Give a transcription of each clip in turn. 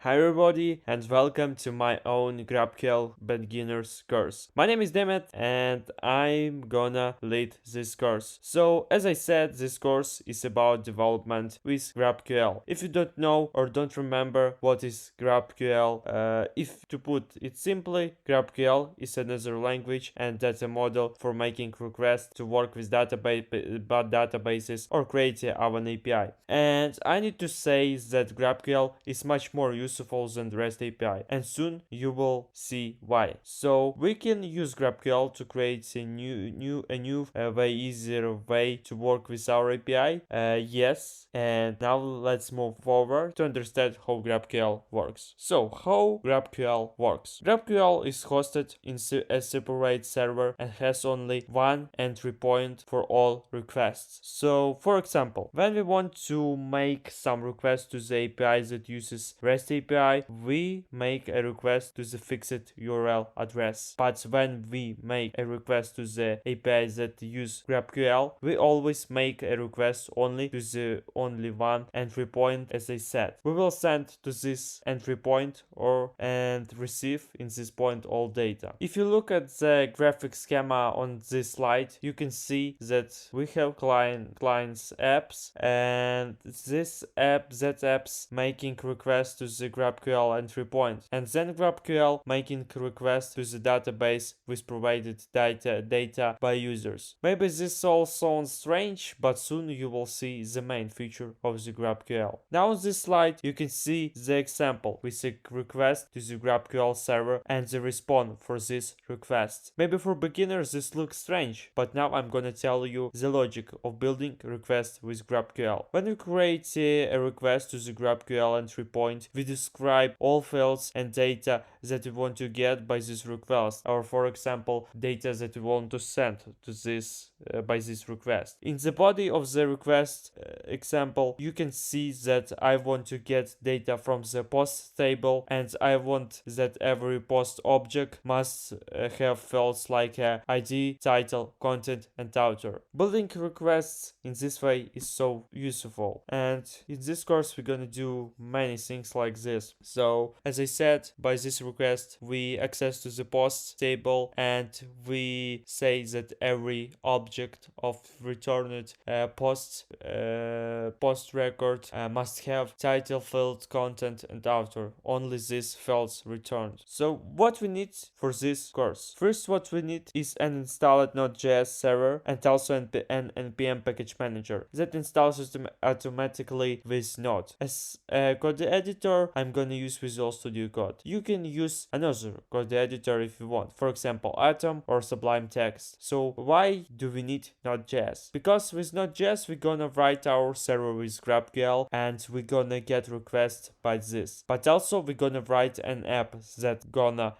Hi everybody and welcome to my own GraphQL beginners course. My name is Demet and I'm gonna lead this course. So as I said, this course is about development with GraphQL. If you don't know or don't remember what is GraphQL, if to put it simply, GraphQL is another language and data model for making requests to work with databases or create an API. And I need to say that GraphQL is much more useful than the REST API, and soon you will see why. So we can use GraphQL to create a new way easier way to work with our API. Yes, and now let's move forward to understand how GraphQL works. So how GraphQL works? GraphQL is hosted in a separate server and has only one entry point for all requests. So for example, when we want to make some requests to the API that uses REST API, we make a request to the fixed URL address. But when we make a request to the API that use GraphQL, we always make a request only to the only one entry point, as I said. We will send to this entry point and receive in this point all data. If you look at the graphic schema on this slide, you can see that we have clients apps, and that apps making requests to the GraphQL entry point, and then GraphQL making requests to the database with provided data by users. Maybe this all sounds strange, but soon you will see the main feature of the GraphQL. Now on this slide you can see the example with a request to the GraphQL server and the response for this request. Maybe for beginners this looks strange, but now I'm gonna tell you the logic of building requests with GraphQL. When we create a request to the GraphQL entry point, we describe all fields and data that we want to get by this request, or for example data that we want to send to this by this request. In the body of the request example, you can see that I want to get data from the post table, and I want that every post object must have fields like ID, title, content and author. Building requests in this way is so useful, and in this course we're gonna do many things like this. So as I said, by this request we access to the post table, and we say that every object of returned post record must have title field, content and author. Only these fields returned. So what we need for this course? First, what we need is an installed Node.js server and also an npm package manager that installs automatically with Node. As a code editor, I'm gonna use Visual Studio Code. You can use another code editor if you want, for example Atom or Sublime Text. So why do we need Node.js? Because with Node.js we're gonna write our server with GraphQL and we're gonna get requests by this, but also we're gonna write an app that gonna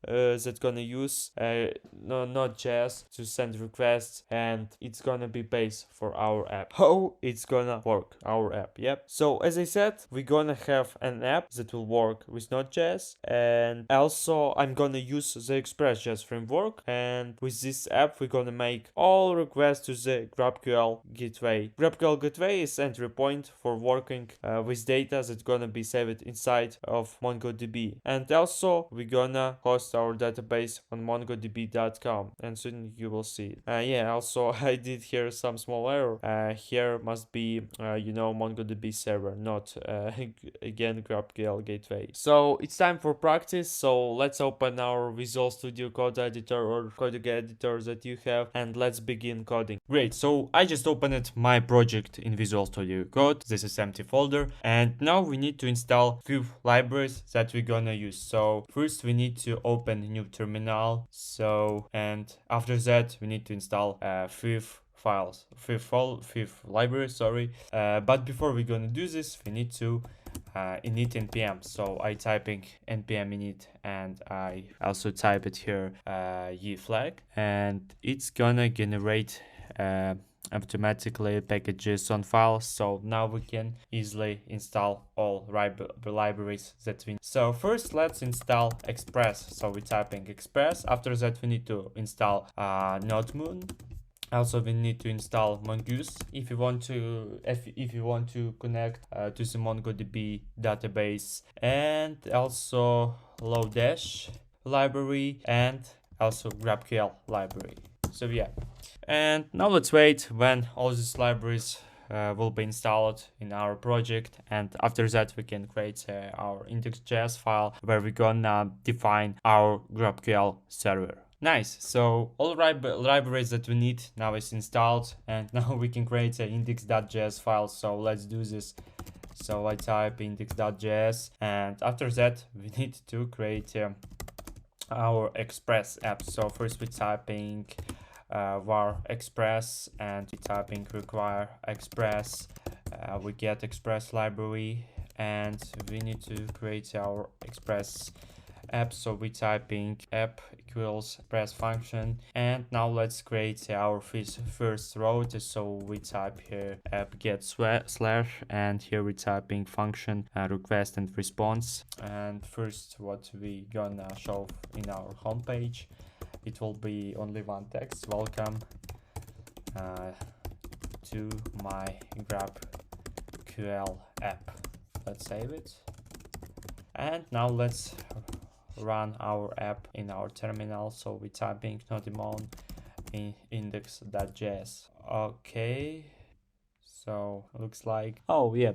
use Node.js to send requests, and it's gonna be base for our app. How it's gonna work, our app? Yep. So as I said, we're gonna have an app that will work with Node.js, and also I'm gonna use the Express.js framework, and with this app we're gonna make all requests to the GraphQL gateway. GraphQL gateway is entry point for working with data that's gonna be saved inside of MongoDB, and also we're gonna host our database on mongodb.com, and soon you will see it. Yeah, also I did hear some small error. Here must be MongoDB server, not again GraphQL gateway. So it's time for practice. So let's open our Visual Studio Code editor or coding editor that you have, and let's begin coding. Great, so I just opened my project in Visual Studio Code. This is empty folder, and now we need to install few libraries that we're gonna use. So first we need to open a new terminal. And after that we need to install fifth library, sorry. But before we're gonna do this, we need to init npm. So I typing npm init, and I also type it here ye flag, and it's gonna generate automatically package.json files. So now we can easily install all libraries that we need. So first let's install Express. So we're typing Express. After that we need to install NodeMoon. Also, we need to install Mongoose if you want to connect to the MongoDB database, and also Lodash library, and also GraphQL library. So yeah, and now let's wait when all these libraries will be installed in our project, and after that we can create our index.js file where we're gonna define our GraphQL server. Nice. So all libraries that we need now is installed, and now we can create an index.js file. So let's do this. So I type index.js, and after that we need to create our Express app. So first we're typing var express, and we typing require express. We get express library, and we need to create our express app. So we typing app equals express function, and now let's create our first route. So we type here app get slash, and here we typing function request and response. And first what we gonna show in our homepage, it will be only one text: welcome to my GraphQL app. Let's save it, and now let's run our app in our terminal. So we typing nodemon in index.js. Okay, so looks like, oh yeah,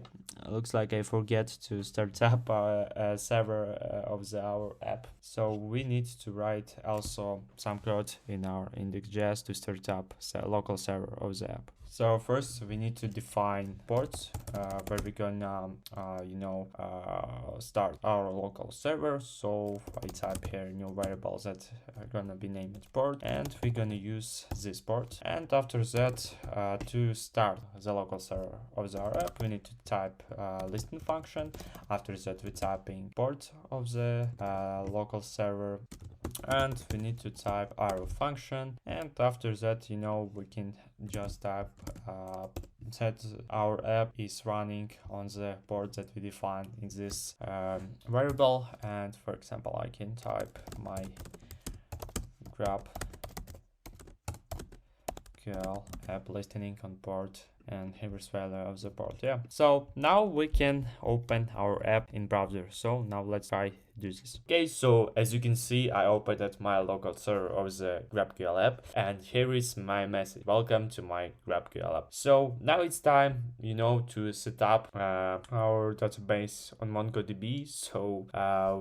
looks like I forget to start up a server of our app. So we need to write also some code in our index.js to start up the local server of the app. So first we need to define ports where we're gonna start our local server. So I type here new variables that are gonna be named port, and we're gonna use this port. And after that, to start the local server of our app, we need to type listen function. After that, we're typing port of the local server, and we need to type arrow function. And after that, we can just type that our app is running on the port that we define in this variable. And for example, I can type my GraphQL app listening on port, and here's value of the port. Yeah, so now we can open our app in browser. So now let's try do this. Okay, so as you can see, I opened at my local server of the GraphQL app, and here is my message: welcome to my GraphQL app. So now it's time, to set up our database on MongoDB. So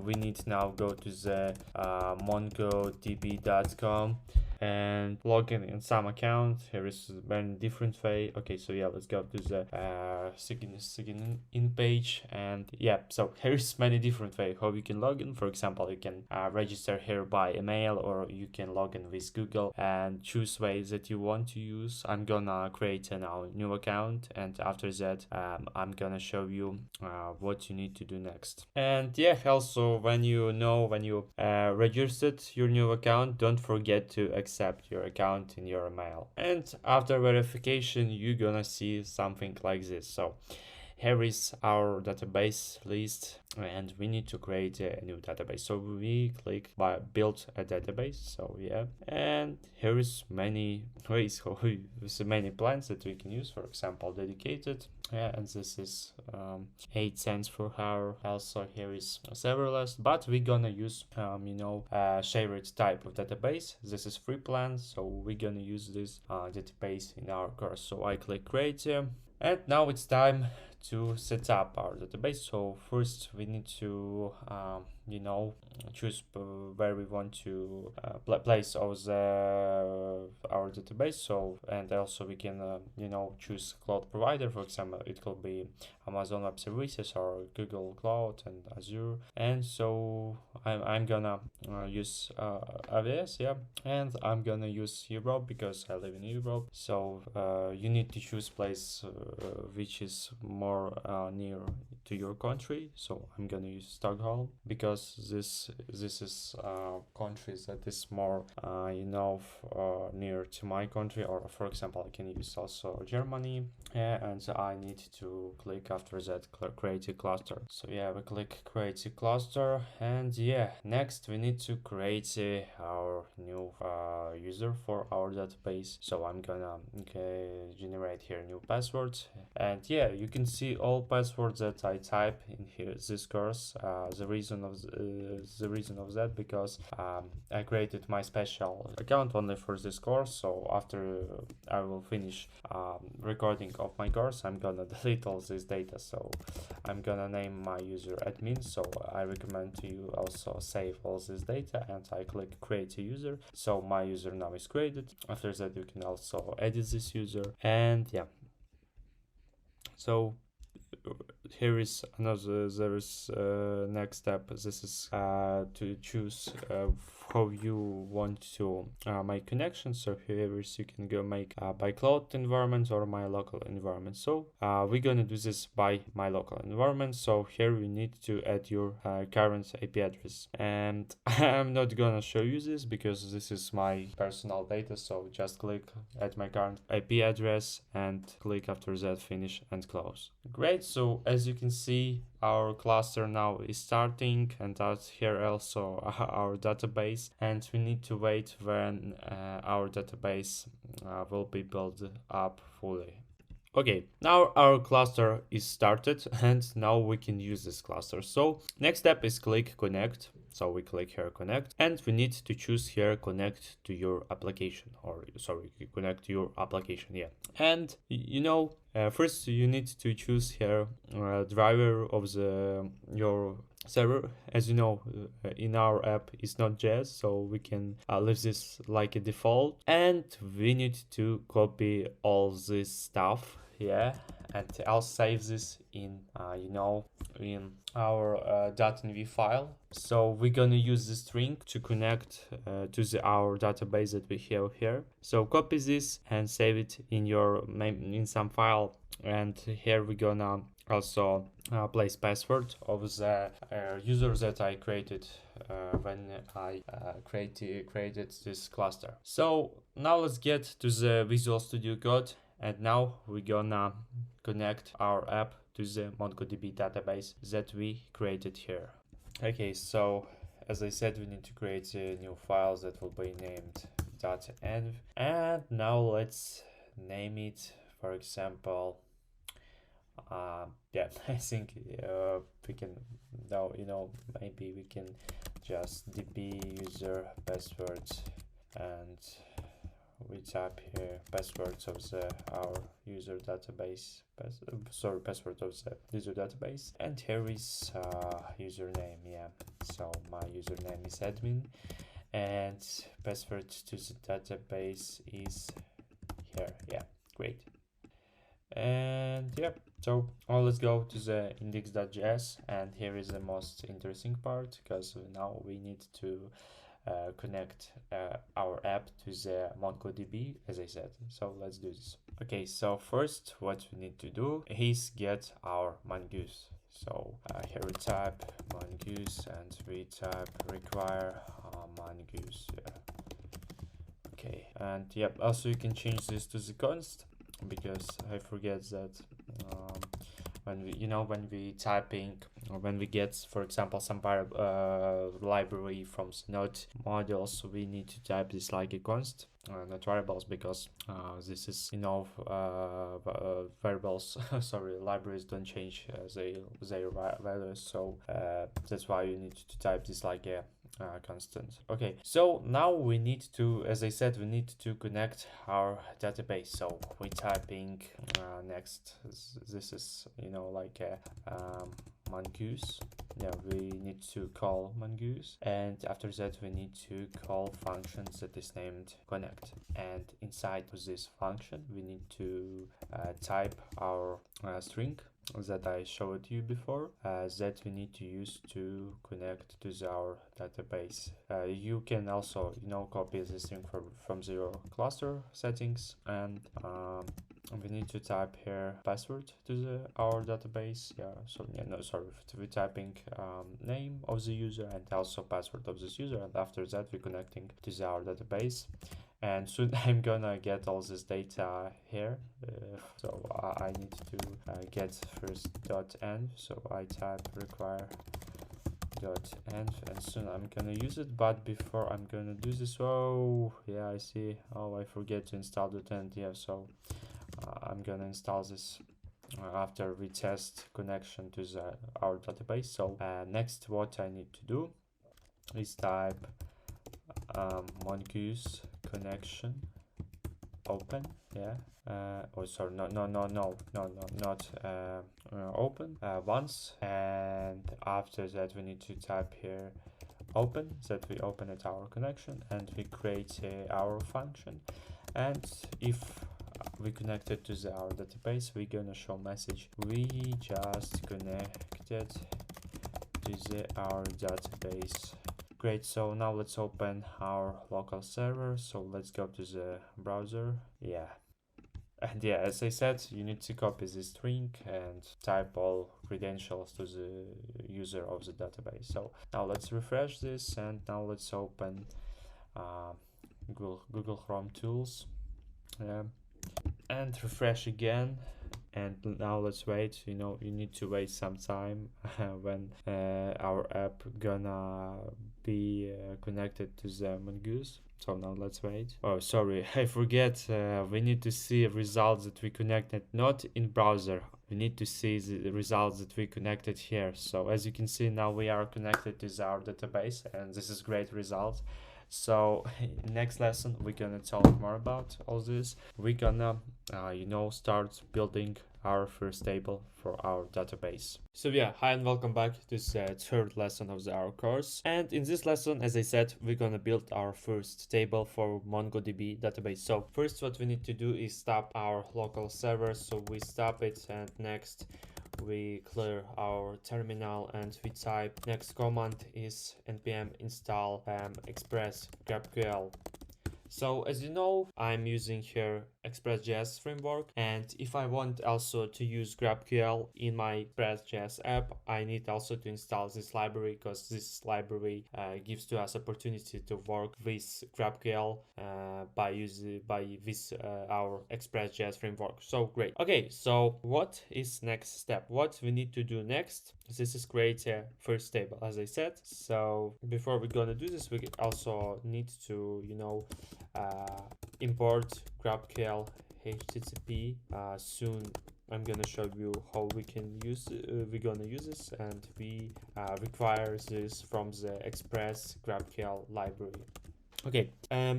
we need now go to the mongodb.com and log in some account. Here is a very different way. Okay, so yeah, let's go to the sign in page, and yeah, so here's many different way how you can log in. For example, you can register here by email, or you can log in with Google, and choose ways that you want to use. I'm gonna create a new account, and after that I'm gonna show you what you need to do next. And yeah, also when you registered your new account, don't forget to accept your account in your email. And after verification, you're gonna see something like this. So here is our database list, and we need to create a new database. So we click by build a database. So yeah, and here is many ways, many plans that we can use. For example, dedicated, and this is 8 cents per hour. Also here is a serverless, but we're gonna use shared type of database. This is free plan, so we're gonna use this database in our course. So I click create here, and now it's time to set up our database. So first we need to choose where we want to place our database. So, and also we can choose cloud provider. For example, it could be Amazon Web Services or Google Cloud and Azure. And so I'm gonna use AWS, yeah, and I'm gonna use Europe because I live in Europe. So you need to choose place which is more near to your country. So I'm gonna use Stockholm because because this is countries that is more near to my country, or for example I can use also Germany. And I need to click after that create a cluster. So yeah, we click create a cluster, and yeah, next we need to create our new user for our database. So I'm gonna generate here new password, and yeah, you can see all passwords that I type in here this course. The reason of that because I created my special account only for this course. So after I will finish recording of my course, I'm gonna delete all this data. So I'm gonna name my user admin. So I recommend to you also save all this data, and I click create a user. So my user now is created. After that you can also edit this user, and yeah. So here is another, there is next step. This is to choose how you want to make connections. So here is you can go make by cloud environment or my local environment. So we're gonna do this by my local environment. So here you need to add your current IP address, and I'm not gonna show you this because this is my personal data. So just click add my current IP address and click after that finish and close. Great. So as you can see, our cluster now is starting, and out here also our database, and we need to wait when our database will be built up fully. Okay, now our cluster is started, and now we can use this cluster. So next step is click connect. So we click here connect, and we need to choose here connect to your application, or sorry, connect to your application. Yeah, and first you need to choose here driver of your server. As you know, in our app is not JS, so we can leave this like a default, and we need to copy all this stuff. Yeah, and I'll save this in in our .env file. So we're gonna use the string to connect to our database that we have here. So copy this and save it in your in some file, and here we're gonna also place password of the user that I created when I created this cluster. So now let's get to the Visual Studio Code, and now we're gonna connect our app to the MongoDB database that we created here. Okay, so as I said, we need to create new files that will be named .env, and now let's name it, for example, yeah, I think we can now, maybe we can just db user password, and we type here passwords of our user database, password of the user database, and here is username. Yeah, so my username is admin, and password to the database is here. Yeah, great. And yep, so let's go to the index.js, and here is the most interesting part, because now we need to connect our app to the MongoDB, as I said. So let's do this. Okay, so first what we need to do is get our mongoose. So here we type mongoose, and we type require mongoose. Yeah. Okay, and yep, also you can change this to the const, because I forget that when we typing, or when we get, for example, some library from Node modules, we need to type this like a const, not variables, because this is variables sorry, libraries don't change their values, so that's why you need to type this like a constant. Okay, so now we need to, as I said, we need to connect our database. So we typing next, this is like a mongoose. Yeah, we need to call mongoose, and after that we need to call functions that is named connect, and inside of this function we need to type our string that I showed you before, that we need to use to connect to our database. You can also copy this string from your cluster settings, and we need to type here password to our database. Yeah, so yeah, no, sorry, we're typing name of the user and also password of this user, and after that we're connecting to our database. And soon I'm gonna get all this data here. So I need to get first .env. So I type require .env, and soon I'm gonna use it. But before I'm gonna do this, oh yeah, I see. Oh, I forget to install .env. Yeah, so I'm gonna install this after we test connection to our database. So next, what I need to do is type mongoose connection open. Yeah. Oh, sorry, not open once, and after that we need to type here open, that we open at our connection, and we create our function. And if we connected to our database, we're gonna show message we just connected to our database. Great, so now let's open our local server. So let's go to the browser. Yeah, and yeah, as I said, you need to copy the string and type all credentials to the user of the database. So now let's refresh this, and now let's open Google Chrome tools. And refresh again, and now let's wait. You need to wait some time when our app gonna be connected to the mongoose. So now let's wait. Oh, sorry, I forget. We need to see results that we connected not in browser. We need to see the results that we connected here. So as you can see, now we are connected to our database, and this is great result. So next lesson we're gonna talk more about all this. We're gonna start building our first table for our database. So yeah, hi and welcome back to this third lesson of our course. And in this lesson, as I said, we're gonna build our first table for MongoDB database. So first what we need to do is stop our local server. So we stop it, and next we clear our terminal, and we type next command is npm install express GraphQL. So as you know, I'm using here Express.js framework, and if I want also to use GraphQL in my Express.js app, I need also to install this library, because this library gives to us opportunity to work with GraphQL by this our Express.js framework. So great. Okay, so what is next step? What we need to do next? This is create a first table, as I said. So before we're gonna do this, we also need to import GraphQL HTTP. Soon I'm gonna show you how we can use we're gonna use this, and we require this from the Express GraphQL library. Okay,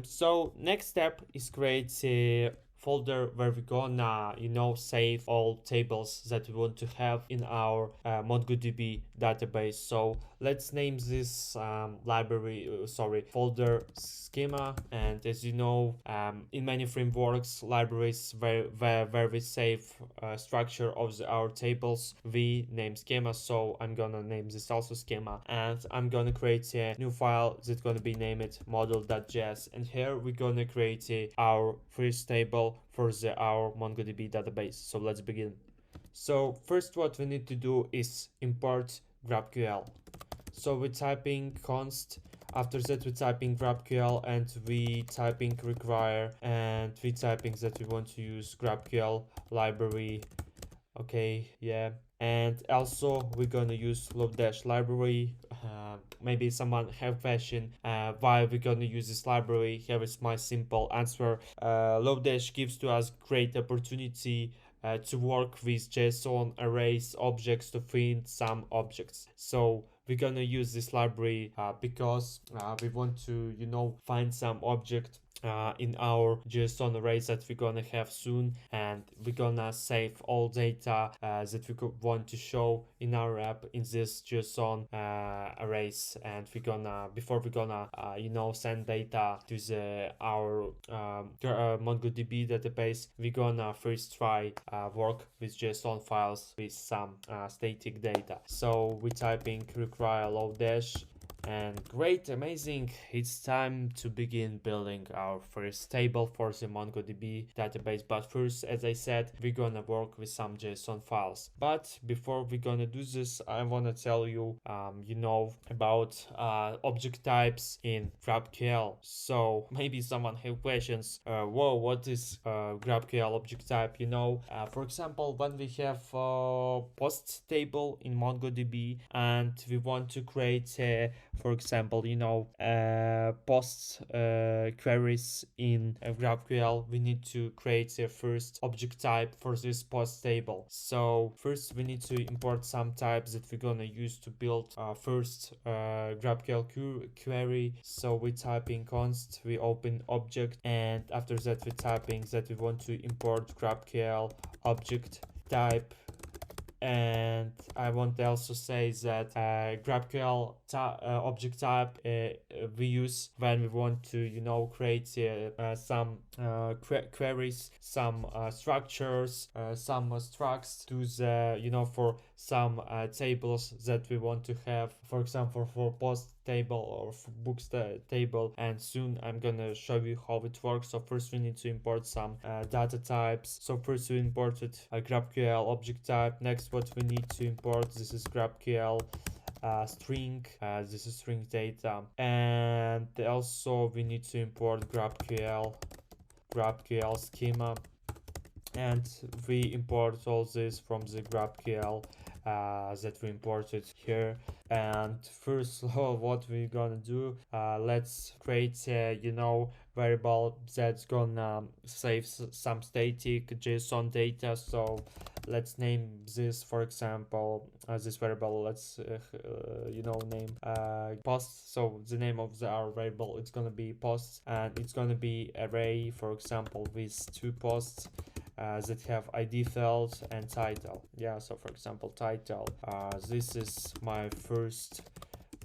so next step is create a folder where we're gonna save all tables that we want to have in our MongoDB database. So let's name this folder schema. And as you know, in many frameworks, libraries where we save structure of our tables, we name schema. So I'm gonna name this also schema, and I'm gonna create a new file that's gonna be named model.js, and here we're gonna create our first table for our MongoDB database. So let's begin. So first what we need to do is import GraphQL. So we're typing const, after that we're typing GraphQL, and we typing require, and we typing that we want to use GraphQL library. Okay, yeah. And also we're gonna use Lodash library. Maybe someone have question why we're gonna use this library. Here is my simple answer. Lodash gives to us great opportunity to work with JSON arrays objects to find some objects. So we're gonna use this library because we want to find some object in our JSON arrays that we're gonna have soon, and we're gonna save all data that we want to show in our app in this JSON arrays. And before we're gonna send data to our MongoDB database, we're gonna first try work with JSON files with some static data. So we're typing require Lodash, And great, amazing. It's time to begin building our first table for the MongoDB database. But first, as I said, we're gonna work with some JSON files. But before we're gonna do this, I wanna tell you, about object types in GraphQL. So maybe someone have questions. Whoa, what is GraphQL object type? For example, when we have post table in MongoDB and we want to create for example, post queries in GraphQL, we need to create a first object type for this post table. So first we need to import some types that we're gonna use to build first GraphQL query. So we type in const, we open object, and after that we typing that we want to import GraphQL object type. And I want to also say that GraphQL object type we use when we want to create some queries, some structures, some structs to the for some tables that we want to have, for example for post table or for books table. And soon I'm gonna show you how it works. So first we need to import some data types. So first we imported a GraphQL object type. Next what we need to import, this is GraphQL string, this is string data, and also we need to import GraphQL schema, and we import all this from the GraphQL that we imported here. And first what we're gonna do, let's create a variable that's gonna save some static JSON data. So let's name this, for example, this variable, let's name post. So the name of our variable, it's gonna be posts, and it's gonna be array, for example, with 2 posts that have ID field and title. Yeah, so for example title, this is my first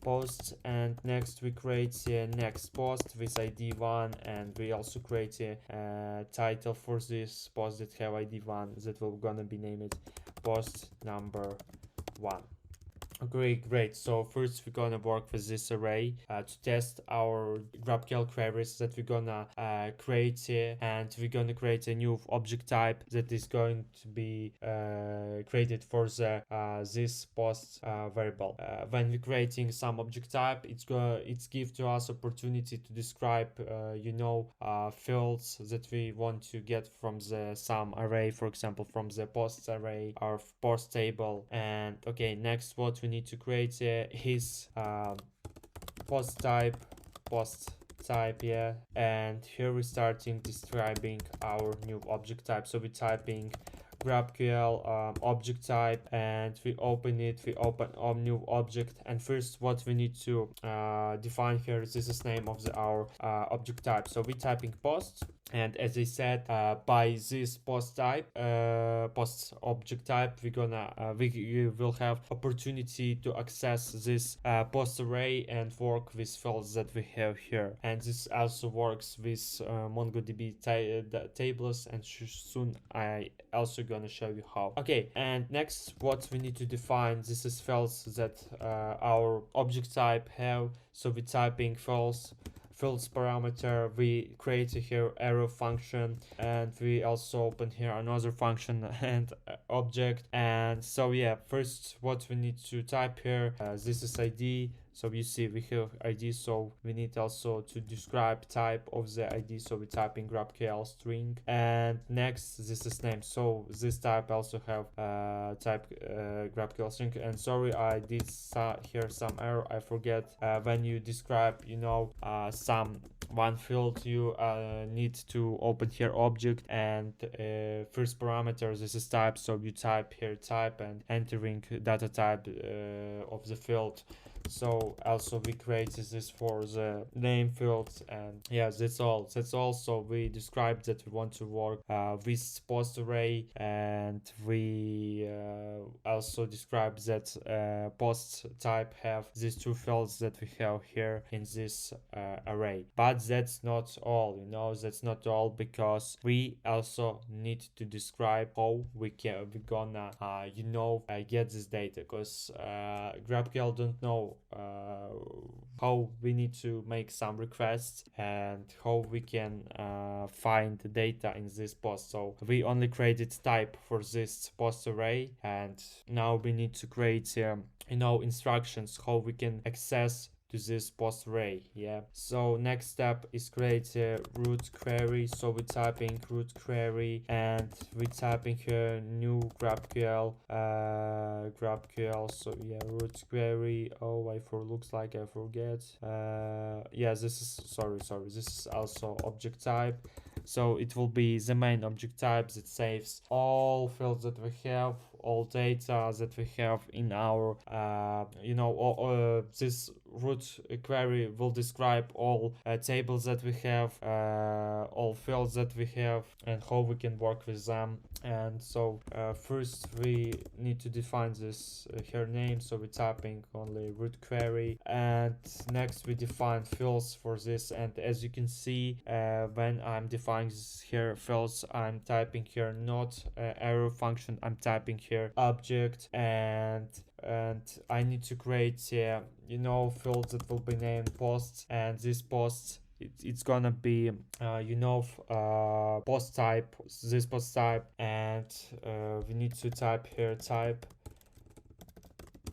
post, and next we create a next post with ID 1, and we also create a title for this post that have ID 1 that will gonna be named post number 1. Okay, great. So first we're gonna work with this array to test our GraphQL queries that we're gonna create here, and we're gonna create a new object type that is going to be created for the this post variable. When we're creating some object type, it's give to us opportunity to describe fields that we want to get from the some array, for example from the posts array or post table. And okay, next what we need to create his post type, yeah, and here we're starting describing our new object type. So we're typing GraphQL object type, and we open it, we open a new object. And first what we need to define here is this is name of our object type. So we're typing post, and as I said, by this post type, post object type, we will have opportunity to access this post array and work with fields that we have here. And this also works with MongoDB tables, and soon I also gonna show you how. Okay, and next what we need to define, this is fields that our object type have. So we're typing fields parameter, we create here arrow function, and we also open here another function and object. And so yeah, first what we need to type here, this is ID. So you see we have ID, so we need also to describe type of the ID. So we type in GraphQL string, and next this is name. So this type also have type GraphQL string. And sorry, I did here some error. I forget when you describe some one field, you need to open here object, and first parameter, this is type. So you type here type and entering data type of the field. So also we created this for the name fields, and yeah, that's all. So we described that we want to work with post array, and we also described that post type have these 2 fields that we have here in this array. But that's not all, that's not all, because we also need to describe how we gonna get this data, because GraphQL don't know how we need to make some requests and how we can find the data in this post. So we only created type for this post array, and now we need to create instructions how we can access to this post array. Yeah, so next step is create a root query. So we typing root query and we typing here new GraphQL. So yeah, root query. Oh, looks like I forget. Yeah, this is this is also object type. So it will be the main object type that saves all fields that we have, all data that we have in our this root query will describe all tables that we have, all fields that we have, and how we can work with them. And so first we need to define this here name. So we're typing only root query, and next we define fields for this. And as you can see, when I'm defining this here fields, I'm typing here not arrow function, I'm typing here object, and I need to create fields that will be named posts, and this post it's gonna be post type, this post type, and we need to type here type.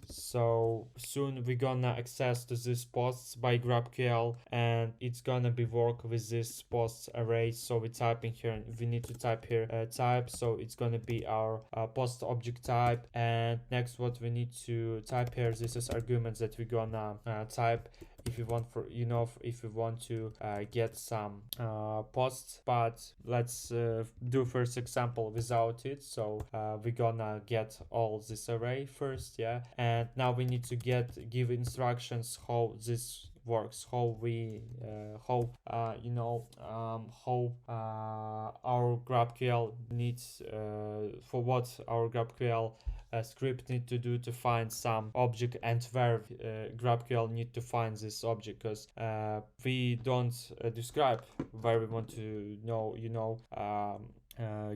So soon we're gonna access to this posts by GraphQL, and it's gonna be work with this post array. So we're typing here, we need to type here type, so it's gonna be our post object type. And next what we need to type here, this is arguments that we're gonna type if you want if you want to get some posts. But let's do first example without it. So we're gonna get all this array first, yeah, and now we need to give instructions how this works, how we how our GraphQL needs for what our GraphQL script need to do to find some object, and where GraphQL need to find this object, because we don't describe where we want to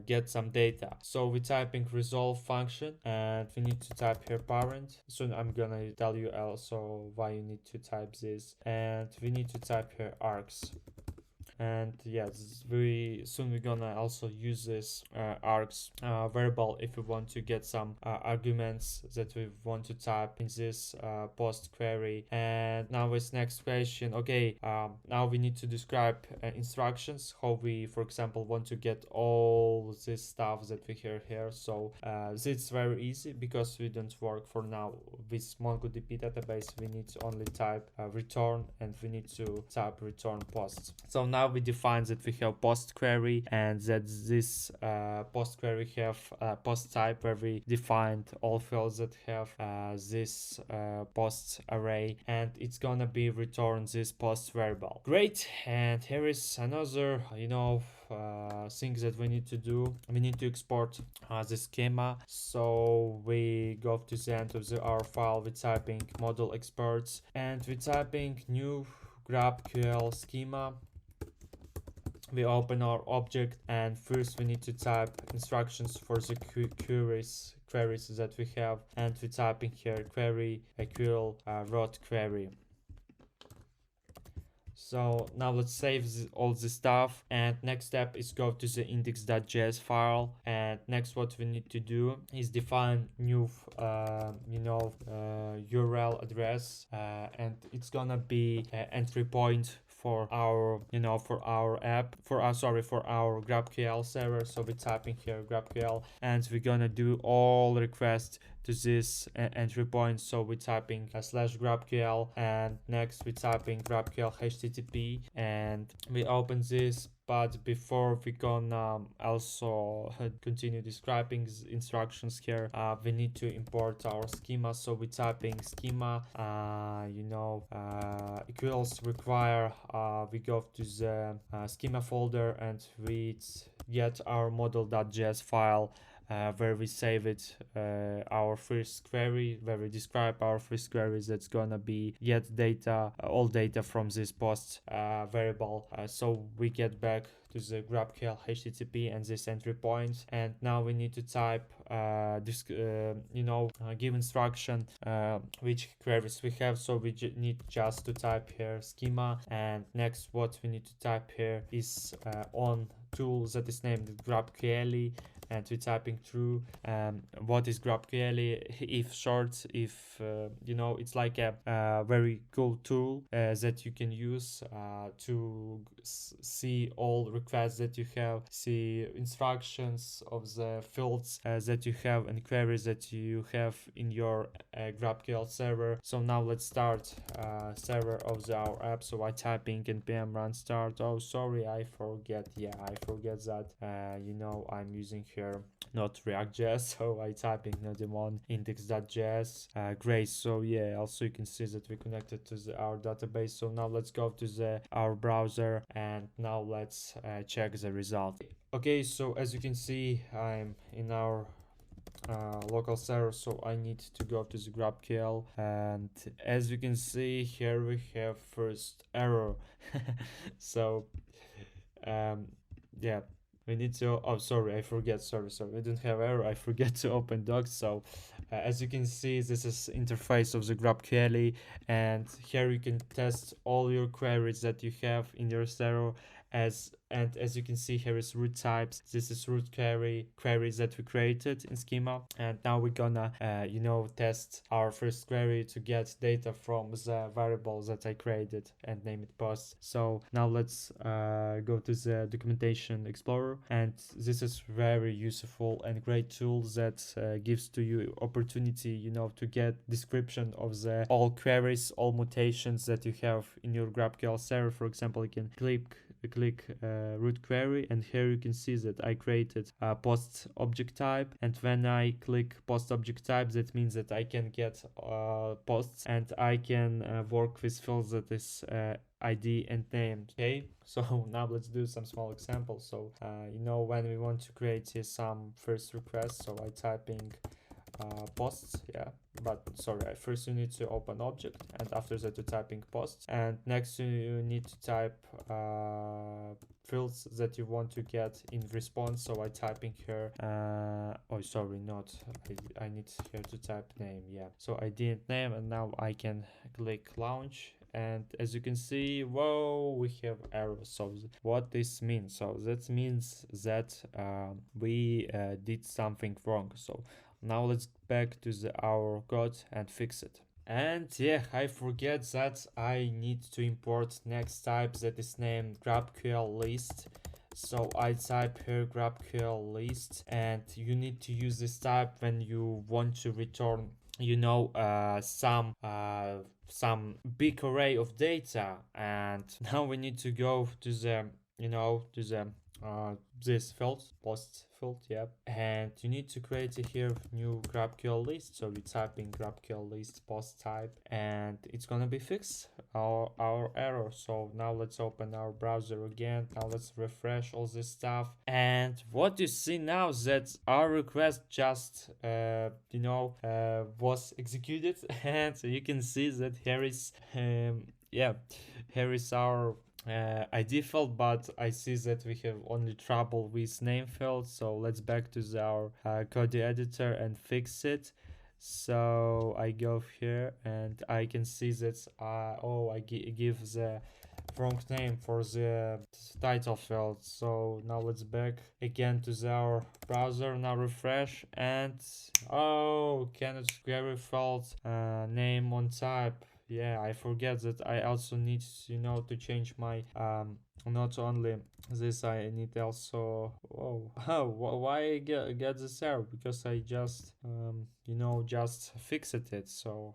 get some data. So we're typing resolve function, and we need to type here parent. Soon I'm gonna tell you also why you need to type this, and we need to type here args. And yes, we're gonna also use this args variable if we want to get some arguments that we want to type in this post query. And now it's next question. Okay, now we need to describe instructions how we, for example, want to get all this stuff that we hear here. So it's very easy, because we don't work for now with MongoDB database. We need to only type return, and we need to type return posts. So now we define that we have post query, and that this post query have post type, where we defined all fields that have this post array, and it's gonna be return this post variable. Great. And here is another things that we need to do. We need to export the schema. So we go to the end of our file, we're typing model exports, and we're typing new GraphQL schema. We open our object, and first we need to type instructions for the queries that we have, and we're typing here query equal route query. So now let's save all the stuff, and next step is go to the index.js file, and next what we need to do is define new URL address, and it's gonna be entry point for our app, for our GraphQL server. So we're typing here GraphQL, and we're gonna do all requests to this entry point. So we're typing /GraphQL, and next we're typing GraphQL HTTP, and we open this. But before we gonna also continue describing instructions here, we need to import our schema. So we're typing schema equals require, we go to the schema folder, and we get our model.js file where we save it, our first query, where we describe our first query that's gonna be get data, all data from this post variable. So we get back to the GraphQL HTTP and this entry point, and now we need to type this give instruction which queries we have. So we need just to type here schema, and next what we need to type here is on tool that is named GraphQL, and we're typing through what is GraphQL. If short, if it's like a very cool tool that you can use to see all requests that you have, see instructions of the fields that you have and queries that you have in your GraphQL server. So now let's start server of our app. So I typing npm run start. Oh, sorry, I forget. Yeah, I forget that I'm using here not React.js, so I typing nodemon index.js. Great. So yeah, also you can see that we connected to our database. So now let's go to our browser, and now let's check the result. Okay, so as you can see, I'm in our local server, so I need to go to the GraphQL, and as you can see here we have first error. So yeah, we need to, oh sorry, I forget, sorry, we don't have error, I forget to open docs. So as you can see, this is interface of the GraphQL, and here you can test all your queries that you have in your server. As you can see, here is root types. This is root queries that we created in schema, and now we're gonna test our first query to get data from the variables that I created and name it post. So now let's go to the documentation explorer, and this is very useful and great tool that gives to you opportunity to get description of the all queries, all mutations that you have in your GraphQL server. For example, you can click root query, and here you can see that I created a post object type, and when I click post object type, that means that I can get posts, and I can work with fields that is ID and name. Okay, so now let's do some small examples. So when we want to create some first request, so I typing posts, yeah, but sorry, first you need to open object, and after that you're typing posts, and next you need to type fields that you want to get in response. So I typing here oh sorry, not I need here to type name, yeah, so ID and name, and now I can click launch, and as you can see, whoa, we have error. So what this means? So that means that we did something wrong. So now let's back to our code and fix it. And yeah, I forget that I need to import next type that is named GraphQL list. So I type here GraphQL list, and you need to use this type when you want to return some big array of data. And now we need to go to the this field, post field, yeah, and you need to create here new GraphQL list. So we type in GraphQL list post type, and it's gonna be fixed our error. So now let's open our browser again. Now let's refresh all this stuff, and what you see now that our request just was executed. And so you can see that here is here is our ID field, but I see that we have only trouble with name field. So let's back to our code editor and fix it. So I go here, and I can see that I give the wrong name for the title field. So now let's back again to our browser. Now refresh, and cannot query field name on type. Yeah, I forget that I also need to change my not only this, I need also why I get this error, because I just just fixed it. So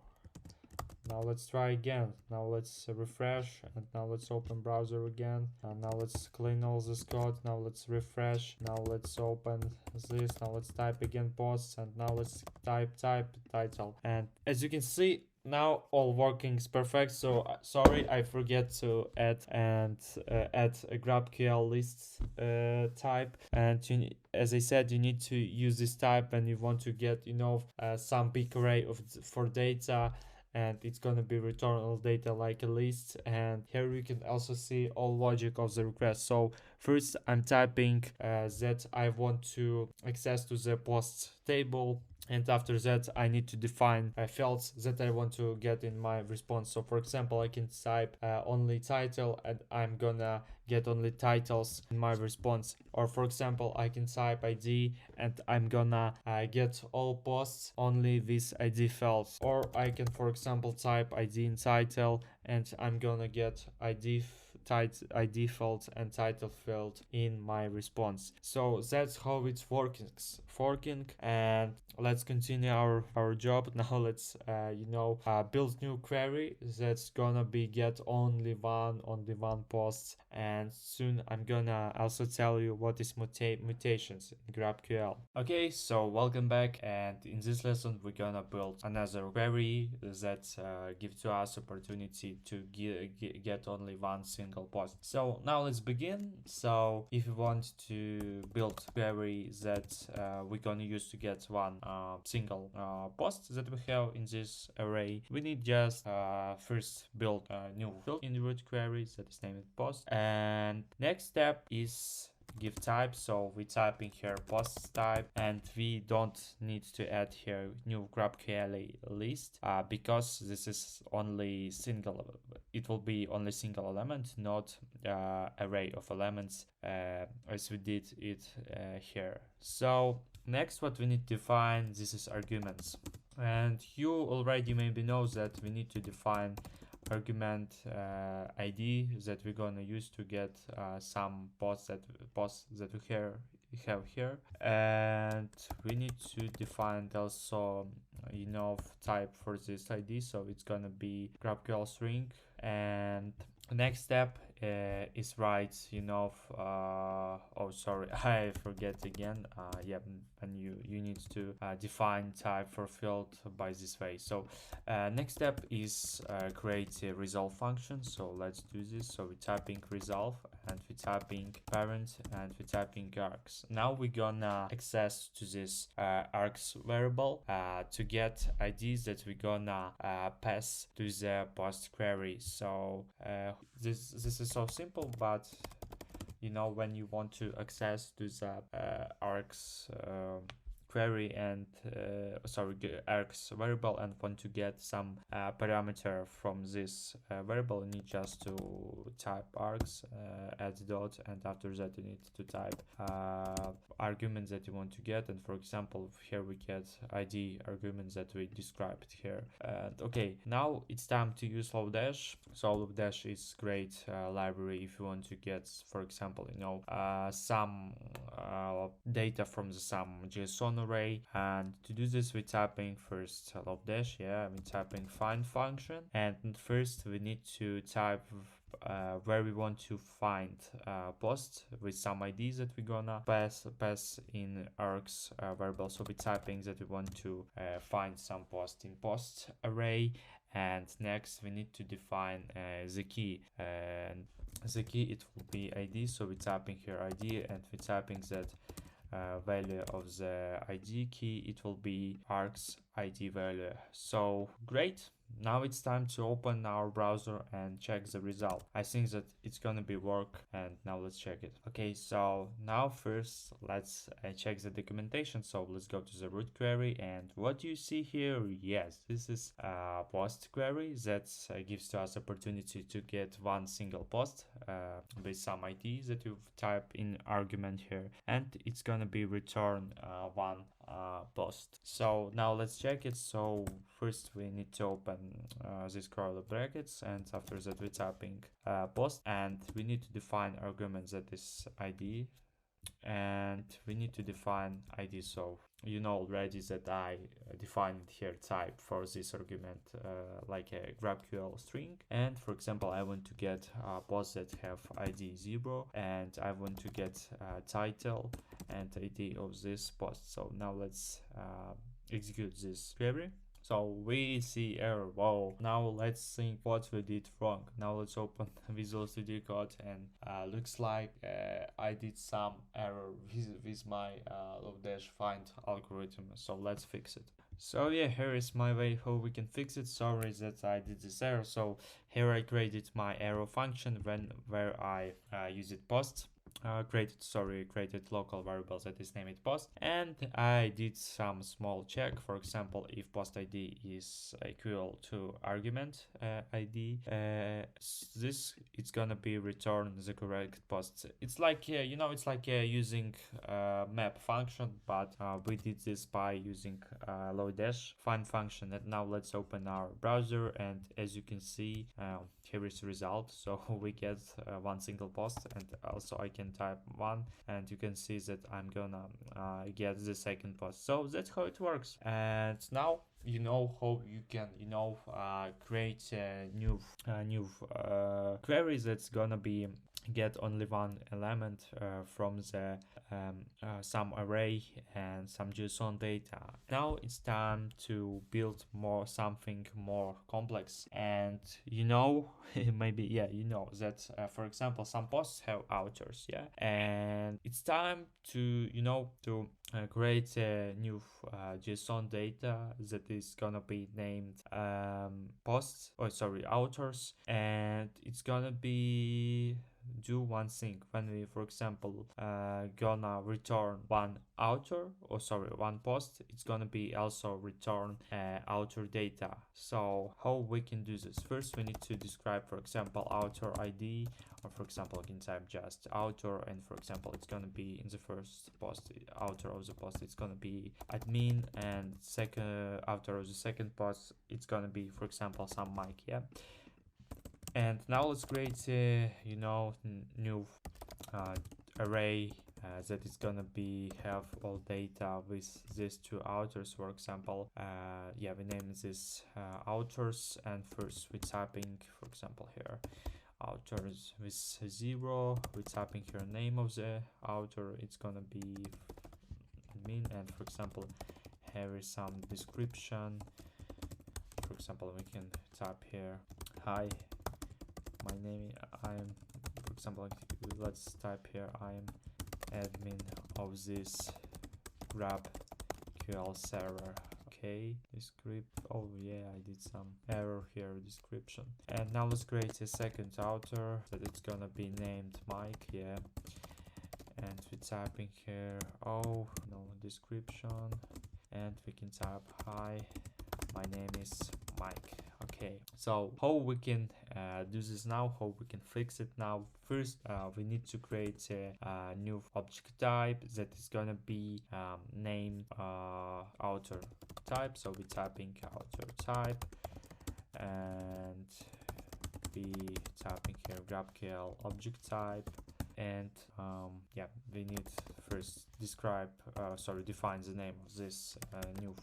now let's try again. Now let's refresh, and now let's open browser again, and now let's clean all this code. Now let's refresh. Now let's open this. Now let's type again posts, and now let's type title. And as you can see, now all working is perfect. So sorry, I forget to add a GraphQL list type, and as I said, you need to use this type when you want to get some big array of for data, and it's gonna be return all data like a list. And here we can also see all logic of the request. So first I'm typing that I want to access to the post table, and after that I need to define fields that I want to get in my response. So for example, I can type only title, and I'm gonna get only titles in my response. Or for example, I can type ID, and I'm gonna get all posts only this ID fields. Or I can, for example, type ID in title, and I'm gonna get ID field and title field in my response. So that's how it's working. And let's continue our job now. Let's build new query that's gonna be get only one post. And soon I'm gonna also tell you what is mutations in GraphQL. Okay, so welcome back, and in this lesson we're gonna build another query that gives to us opportunity to get only one single post. So now let's begin. So if you want to build query that we're gonna use to get one single post that we have in this array, we need just first build a new field in the root query that is named post. And next step is give type. So we type in here post type, and we don't need to add here new GraphQL list because this is only single. It will be only single element, not array of elements as we did it here. So next, what we need to define, this is arguments. And you already maybe know that we need to define argument ID that we're gonna use to get some posts that we have here. And we need to define also type for this ID, so it's gonna be GraphQL string. And next step is write oh sorry, I forget again. Yeah, and you need to define type for field by this way. So next step is create a resolve function. So let's do this. So we're typing resolve, and we're typing parent, and we're typing args. Now we're gonna access to this args variable to get IDs that we're gonna pass to the post query. So this is so simple, but when you want to access to the args query and args variable and want to get some parameter from this variable, you need just to type args add dot, and after that you need to type arguments that you want to get. And for example, here we get ID arguments that we described here. And okay, now it's time to use Lodash. So Lodash is great library if you want to get, for example, some data from some JSON array. And to do this, we're typing first Lodash. Yeah, we're typing find function, and first we need to type where we want to find post with some IDs that we're gonna pass in args variable. So we're typing that we want to find some post in post array. And next we need to define the key, and the key, it will be ID. So we're typing here ID, and we're typing that value of the ID key, it will be args ID value. So great. Now it's time to open our browser and check the result. I think that it's gonna be work, and now let's check it. Okay, so now first let's check the documentation. So let's go to the root query, and what do you see here? Yes, this is a post query that gives to us opportunity to get one single post with some ID that you type in argument here, and it's gonna be return one post. So now let's check it. So first we need to open these curly brackets, and after that we're typing post, and we need to define arguments that is ID, and we need to define ID. So you know already that I defined here type for this argument like a GraphQL string. And for example, I want to get posts that have ID 0, and I want to get title and ID of this post. So now let's execute this query. So we see error. Whoa. Now let's think what we did wrong. Now let's open Visual Studio Code, and looks like I did some error with my low dash find algorithm. So let's fix it. So yeah, here is my way how we can fix it. Sorry that I did this error. So here I created my arrow function where I used post. Created local variables that is named post, and I did some small check. For example, if post ID is equal to argument ID, this it's gonna be return the correct post. It's like it's like using map function, but we did this by using low dash find function. And now let's open our browser, and as you can see, here is the result. So we get one single post, and also I can type one, and you can see that I'm gonna get the second post. So that's how it works. And now you know how you can create a new query that's gonna be get only one element from the some array and some JSON data. Now it's time to build something more complex. And maybe that for example some posts have authors, and it's time to create a new JSON data that is gonna be named authors, and it's gonna be do one thing. When we for example gonna return one one post, it's gonna be also return author data. So how we can do this? First we need to describe, for example, author ID, or for example I can type just author, and for example it's gonna be in the first post, author of the post it's gonna be admin, and second author of the second post it's gonna be for example some Mike. And now let's create a new array that is gonna be have all data with these two authors. For example, we name this authors, and first we're typing, for example, here authors with 0. We're typing here name of the author. It's gonna be admin, and for example, here is some description. For example, we can type here, hi, my name, I'm, for example, let's type here, I'm admin of this GraphQL server. Okay, descript, oh yeah, I did some error here, description. And now let's create a second author that it's gonna be named Mike, and we're typing here, oh, no description, and we can type, hi, my name is Mike. Okay, so how we can do this now, how we can fix it now? First we need to create a new object type that is gonna be named author type. So we're typing author type, and we typing here GraphQL object type, and we need first define the name of this new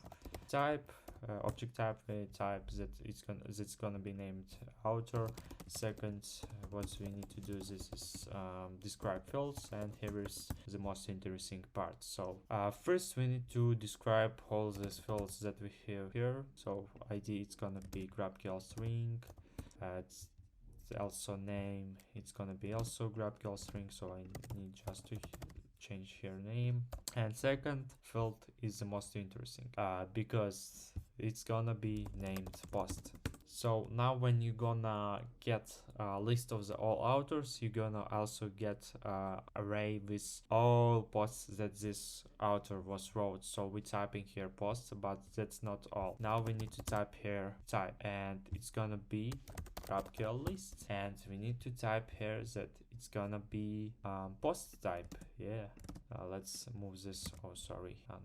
type. Object type that's gonna be named author. Second, what we need to do is describe fields, and here is the most interesting part. So first we need to describe all these fields that we have here. So ID, it's gonna be GraphQL string. It's also name, it's gonna be also GraphQL string, so I need just to change here name. And second field is the most interesting because it's gonna be named post. So now when you're gonna get a list of all authors, you're gonna also get array with all posts that this author was wrote. So we're typing here post, but that's not all. Now we need to type here type, and it's gonna be GraphQL list, and we need to type here that it's gonna be post type. Let's move this,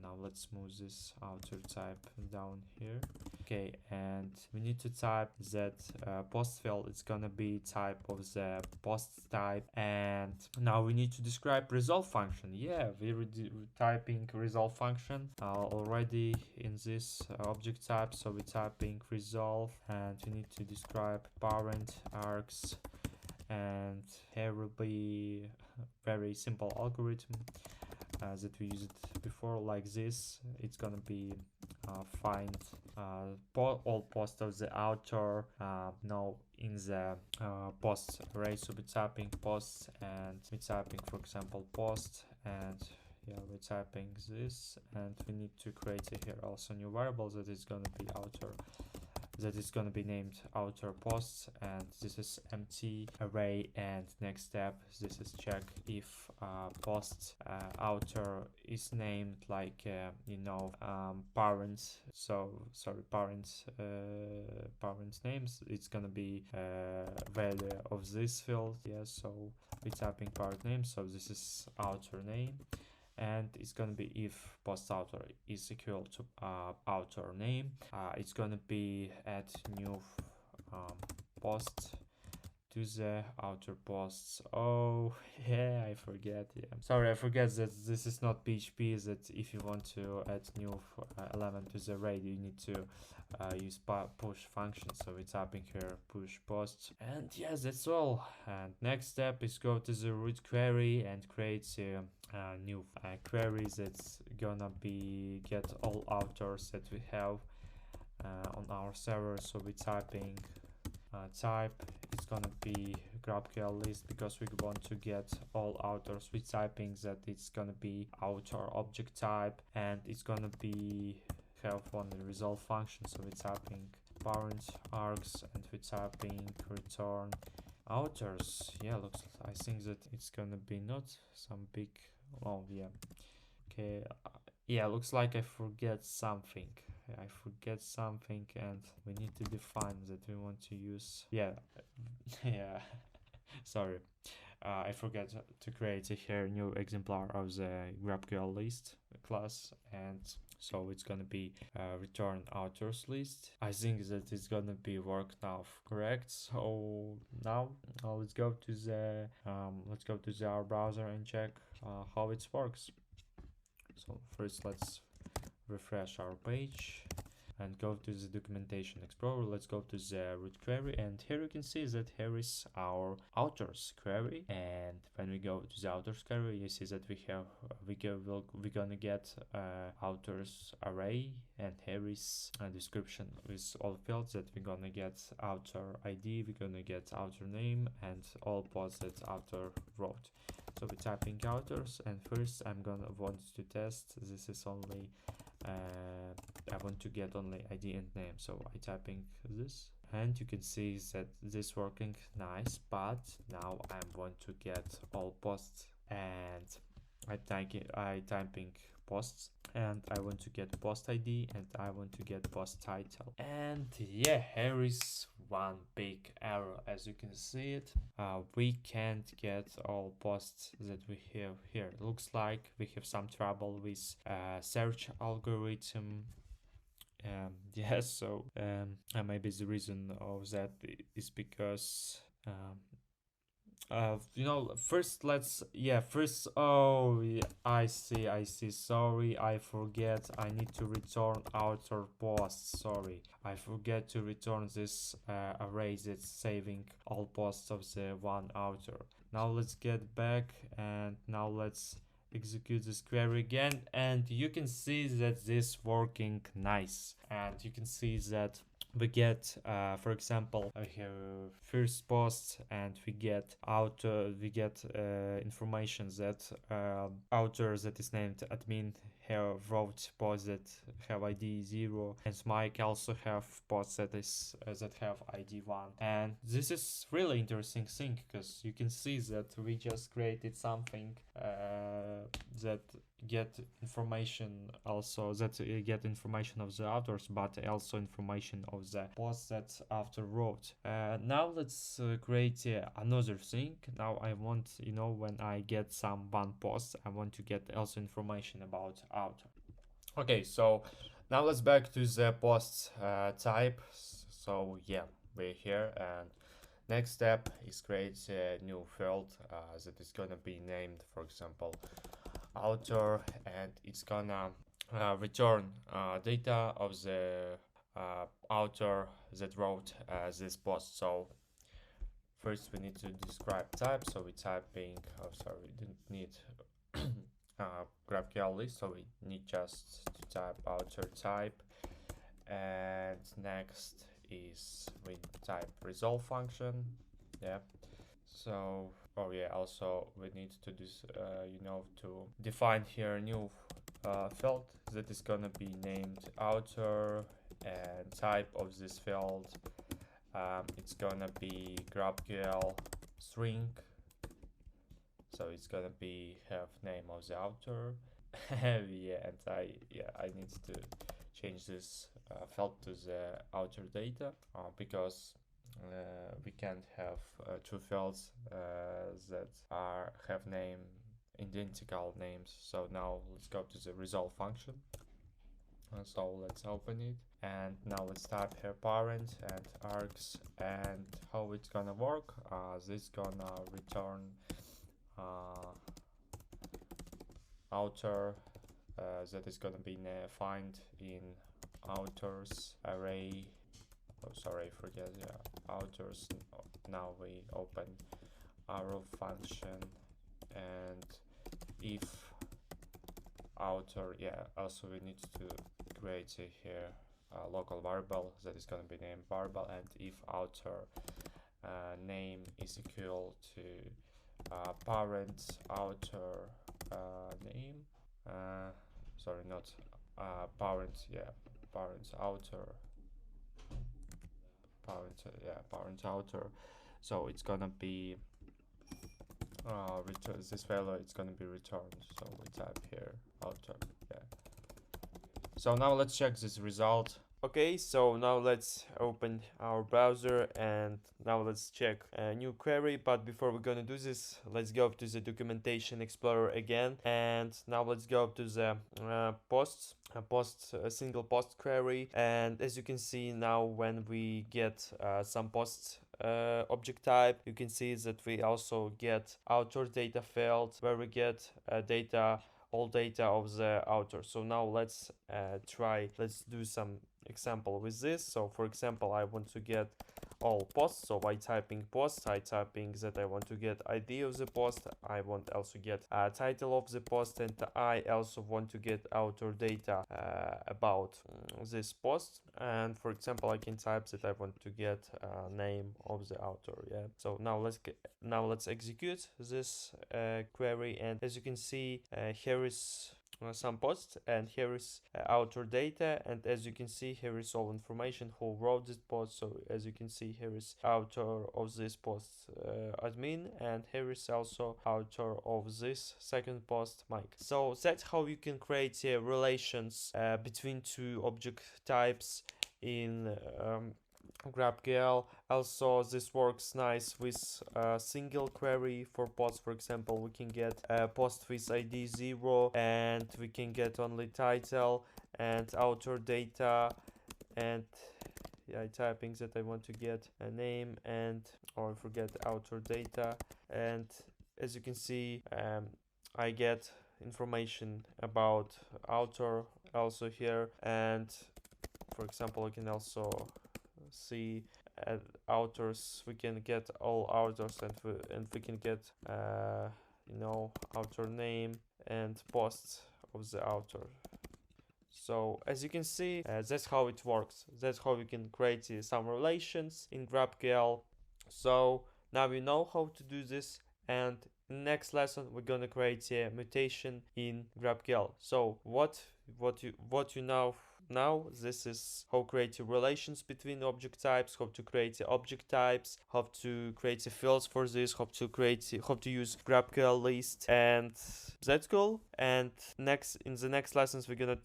now let's move this author type down here. Okay, and we need to type that post field, it's gonna be type of the post type. And now we need to describe resolve function. We're typing resolve function already in this object type. So we're typing resolve, and we need to describe parent args, and here will be very simple algorithm. that we used before, like this. It's gonna be find all posts of the author now in the post array. So we're typing posts and we're typing, for example, post, and yeah, we're typing this, and we need to create here also new variable that is gonna be author, that is going to be named outer posts, and this is empty array. And next step, this is check if post outer is named like parents. So sorry, parents names. It's gonna be value of this field. Yeah, so we're typing parent name, so this is outer name, and it's gonna be if post author is equal to author name. It's gonna be add new post to the outer posts. Oh yeah, I forget. Yeah, sorry, I forget that this is not PHP. That if you want to add new element to the array, you need to use push function. So we're typing here push post, and yes, that's all. And next step is go to the root query and create a new query that's gonna be get all authors that we have on our server. So we're typing type, it's gonna be GraphQL list because we want to get all authors. We're typing that it's gonna be author object type, and it's gonna be have one resolve function. So we're typing parent args, and we're typing return authors. Yeah, looks, I think that it's gonna be not some big, oh yeah, okay, yeah, looks like I forget something. I forget something, and we need to define that we want to use, yeah, yeah, sorry, I forgot to create a here new exemplar of the GraphQL list class, and so it's gonna be return authors list. I think that it's gonna be work now, correct? So now let's go to our browser and check how it works. So first let's refresh our page and go to the documentation explorer. Let's go to the root query, and here you can see that here is our authors query. And when we go to the authors query, you see that we're gonna get authors array, and here is a description with all fields that we're gonna get author ID, we're gonna get author name, and all posts that author wrote. So we're typing authors, and first I'm gonna want to test. This is only I want to get only ID and name, so I typing this, and you can see that this working nice. But now I want to get all posts, and I typing posts, and I want to get post ID, and I want to get post title. And yeah, here is one big error. As you can see it, we can't get all posts that we have here. Looks like we have some trouble with search algorithm. Yes, so maybe the reason of that is because oh yeah, I see, sorry, I forget, I need to return outer posts. Sorry, I forget to return this array that's saving all posts of the one outer. Now let's get back, and now let's execute this query again, and you can see that this working nice, and you can see that we get for example here first post, and we get information that author that is named admin have wrote posts that have ID 0, and Mike also have posts that have ID 1. And this is really interesting thing, because you can see that we just created something that get information also, that get information of the authors, but also information of the posts that author wrote. Now let's create another thing. Now I want, when I get some one post, I want to get also information about author. Okay, so now let's back to the post type. So yeah, we're here, and next step is create a new field that is gonna be named, for example, author, and it's gonna return data of the author that wrote this post. So first we need to describe type, so we're typing, oh sorry, we didn't need GraphQL list, so we need just to type outer type, and next is we type resolve function. Yeah. So, oh yeah, also we need to do to define here a new field that is gonna be named outer, and type of this field, it's gonna be GraphQL string, so it's gonna be have name of the outer. Yeah, and I need to change this field to the outer data, because we can't have two fields that have name identical names. So now let's go to the resolve function. So let's open it, and now let's type here parent and args, and how it's gonna work. This gonna return outer that is gonna be defined in outers array. Oh, sorry, forget. Yeah, outers. Now we open arrow function, and if outer, yeah, also we need to create here a local variable that is going to be named variable, and if outer name is equal to parent outer name, sorry, not parent, yeah, parent outer, parent outer, so it's gonna be return this value, it's gonna be returned. So we type here outer. Yeah. So now let's check this result. Okay, so now let's open our browser, and now let's check a new query. But before we're gonna do this, let's go to the documentation explorer again, and now let's go to the posts, a single post query. And as you can see now, when we get some posts object type, you can see that we also get outer data field, where we get all data of the outer. So now let's do some example with this. So for example, I want to get all posts, so by typing post, I typing that I want to get ID of the post, I want also get title of the post, and I also want to get outer data about this post. And for example, I can type that I want to get name of the author. Yeah, so now let's execute this query, and as you can see, here is some posts, and here is outer data, and as you can see, here is all information who wrote this post. So as you can see, here is author of this post, admin, and here is also author of this second post, Mike. So that's how you can create relations between two object types in GraphQL. Also, this works nice with a single query for posts. For example, we can get a post with ID 0, and we can get only title and outer data, and yeah, typing that I want to get a name, and or forget outer data. And as you can see, I get information about outer also here. And for example, I can also see authors. We can get all authors, and we can get author name and post of the author. So as you can see, that's how it works. That's how we can create some relations in GraphQL. So now we know how to do this, and in next lesson we're gonna create a mutation in GraphQL. So what you now, this is how create relations between object types, how to create object types, how to create fields for this, how to use GraphQL list, and that's cool. And in the next lessons we're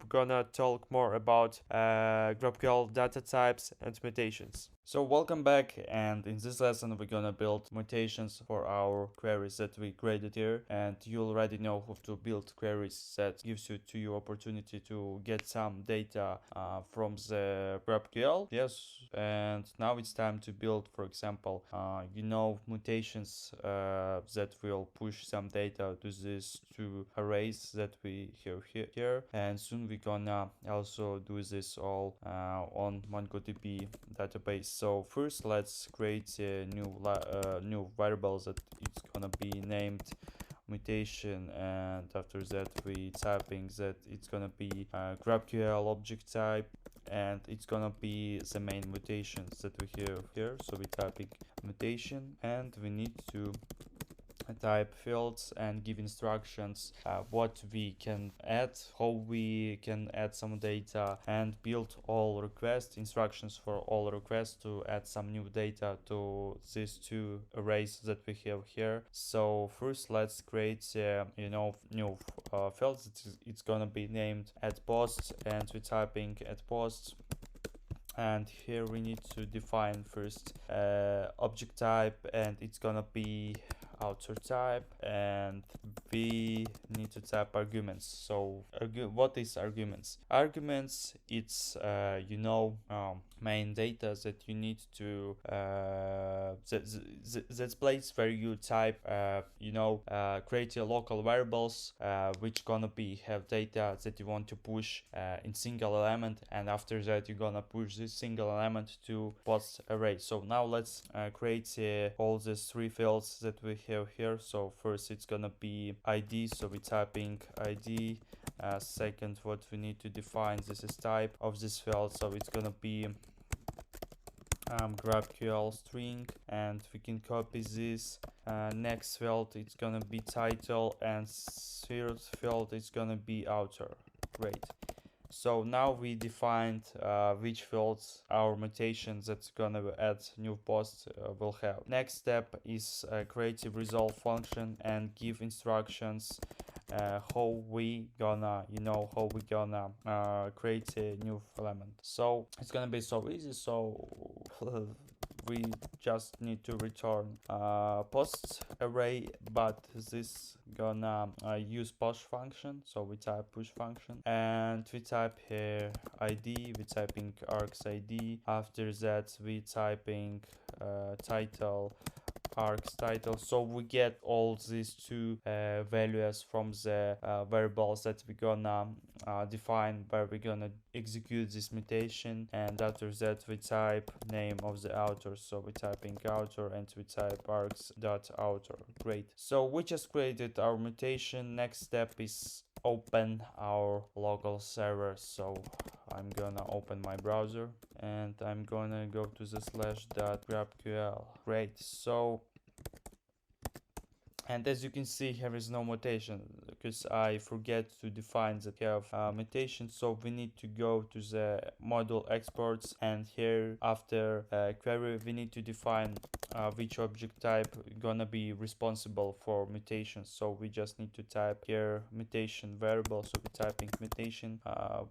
gonna talk more about GraphQL data types and mutations. So welcome back, and in this lesson we're gonna build mutations for our queries that we created here, and you already know how to build queries that gives you opportunity to get some data from the GraphQL. Yes, and now it's time to build, for example, mutations that will push some data to these two arrays that we have here, and soon we're gonna also do this all on MongoDB database. So first let's create a new variable that it's gonna be named mutation, and after that we typing that it's gonna be GraphQL object type, and it's gonna be the main mutations that we have here. So we typing mutation, and we need to type fields and give instructions what we can add, how we can add some data, and build all request instructions for all requests to add some new data to these two arrays that we have here. So first let's create new fields. It's gonna be named add post, and we're typing add post. And here we need to define first object type, and it's gonna be outer type, and we need to type arguments. So what is arguments? Arguments, it's main data that you need to that's place where you type create your local variables which gonna be have data that you want to push in single element, and after that you're gonna push this single element to post array. So now let's create all these three fields that we have here. So first it's gonna be ID, so we're typing ID. Second, what we need to define, this is type of this field, so it's gonna be GraphQL string, and we can copy this. Next field it's gonna be title, and third field is gonna be outer. Great. So now we defined which fields our mutations that's gonna add new post will have. Next step is create a resolve function and give instructions how we gonna create a new element. So it's gonna be so easy. So we just need to return post array, but this gonna use push function. So we type push function, and we type here ID, we typing args ID. After that we typing title, args title. So we get all these two values from the variables that we're gonna define where we're gonna execute this mutation, and after that we type name of the outer. So we're typing outer, and we type args.outer. Great. So we just created our mutation. Next step is open our local server. So I'm gonna open my browser, and I'm gonna go to the /.graphql. Great. So, and as you can see, here is no mutation because I forget to define that we have mutation. So we need to go to the module exports, and here after query we need to define which object type gonna be responsible for mutation. So we just need to type here mutation variable. So we're typing mutation,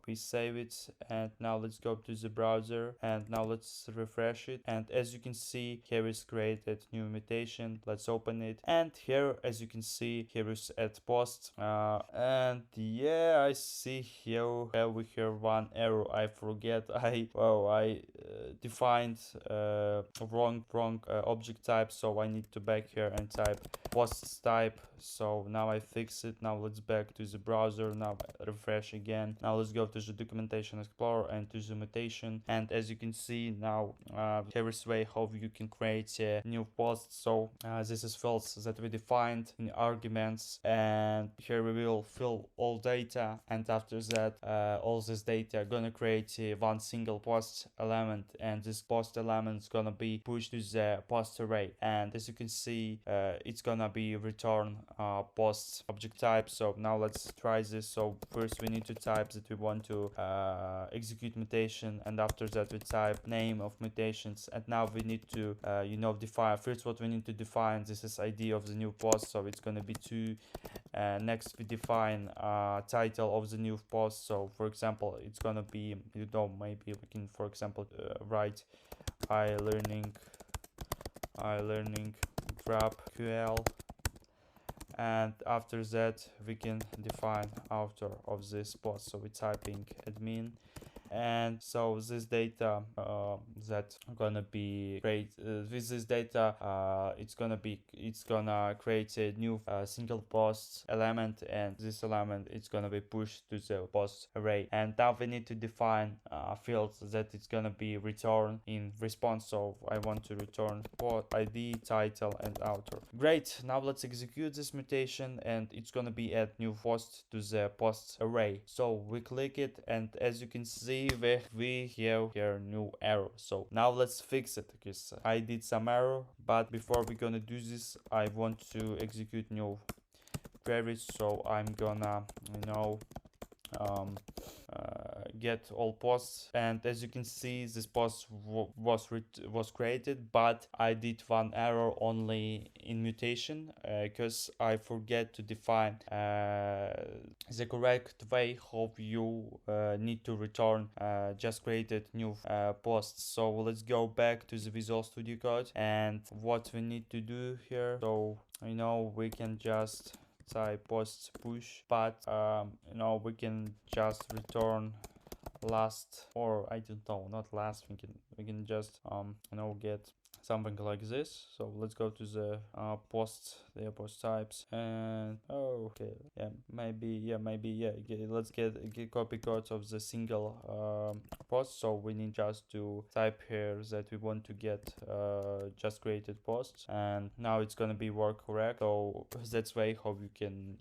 we save it, and now let's go to the browser, and now let's refresh it, and as you can see, here is created new mutation. Let's open it, and here as you can see, here is add post, and yeah, I see here we have one error. I forget I defined wrong object type, so I need to back here and type post type. So now I fix it. Now let's back to the browser. Now refresh again. Now let's go to the documentation explorer and to the mutation, and as you can see now here is way how you can create a new post. So this is fields that we defined in arguments, and here we will fill all data, and after that all this data gonna create one single post element, and this post element is gonna be pushed to the post array, and as you can see it's gonna be return post object type. So now let's try this. So first we need to type that we want to execute mutation, and after that we type name of mutations, and now we need to define first what we need to define. This is ID of the new post, so it's gonna be 2. Next we define title of the new post. So for example it's gonna be, maybe we can for example write I learning GraphQL, and after that we can define author of this post. So we're typing admin, And so this data that gonna be create with this data it's gonna create a new single post element, and this element is gonna be pushed to the post array. And now we need to define fields that it's gonna be returned in response. So I want to return post id, title, and author. Great, now let's execute this mutation, and it's gonna be add new post to the post array. So we click it, and as you can see, we have here new error. So now let's fix it, because I did some error. But before we're gonna do this, I want to execute new queries. So I'm gonna get all posts, and as you can see, this post was created, but I did one error only in mutation, because I forget to define the correct way how you need to return just created new posts. So let's go back to the Visual Studio Code, and what we need to do here. So we can just type post push, but we can just return last, or I don't know, not last. We can just get something like this. So let's go to the post types, and okay, let's get copy code of the single post. So we need just to type here that we want to get just created posts, and now it's gonna be work correct. So that's way how you can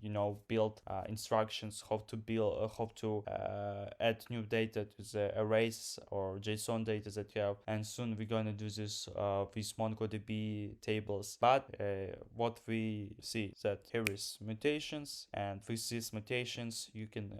build instructions how to add new data to the arrays or JSON data that you have. And soon we're gonna do this with MongoDB tables. But what we see that here is mutations, and with these mutations you can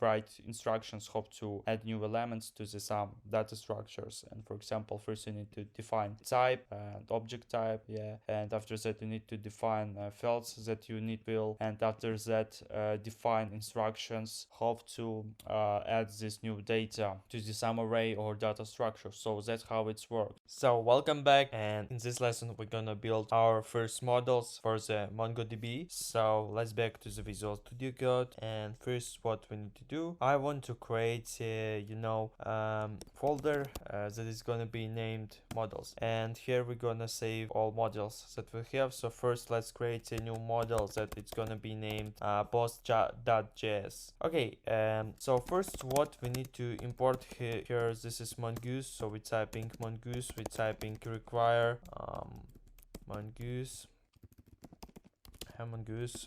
write instructions how to add new elements to the some data structures. And for example, first you need to define type and object type, and after that you need to define fields that you need fill, and after that define instructions how to add this new data to the sum array or data structure. So that's how it's works. So welcome back, and in this lesson we're gonna build our first models for the MongoDB. So let's back to the Visual Studio Code, and first what we need to do, I want to create a folder that is gonna be named models, and here we're gonna save all models that we have. So first let's create a new model that it's gonna be named post.js. Okay, so first what we need to import here, this is mongoose. So we're typing mongoose, we're typing require mongoose,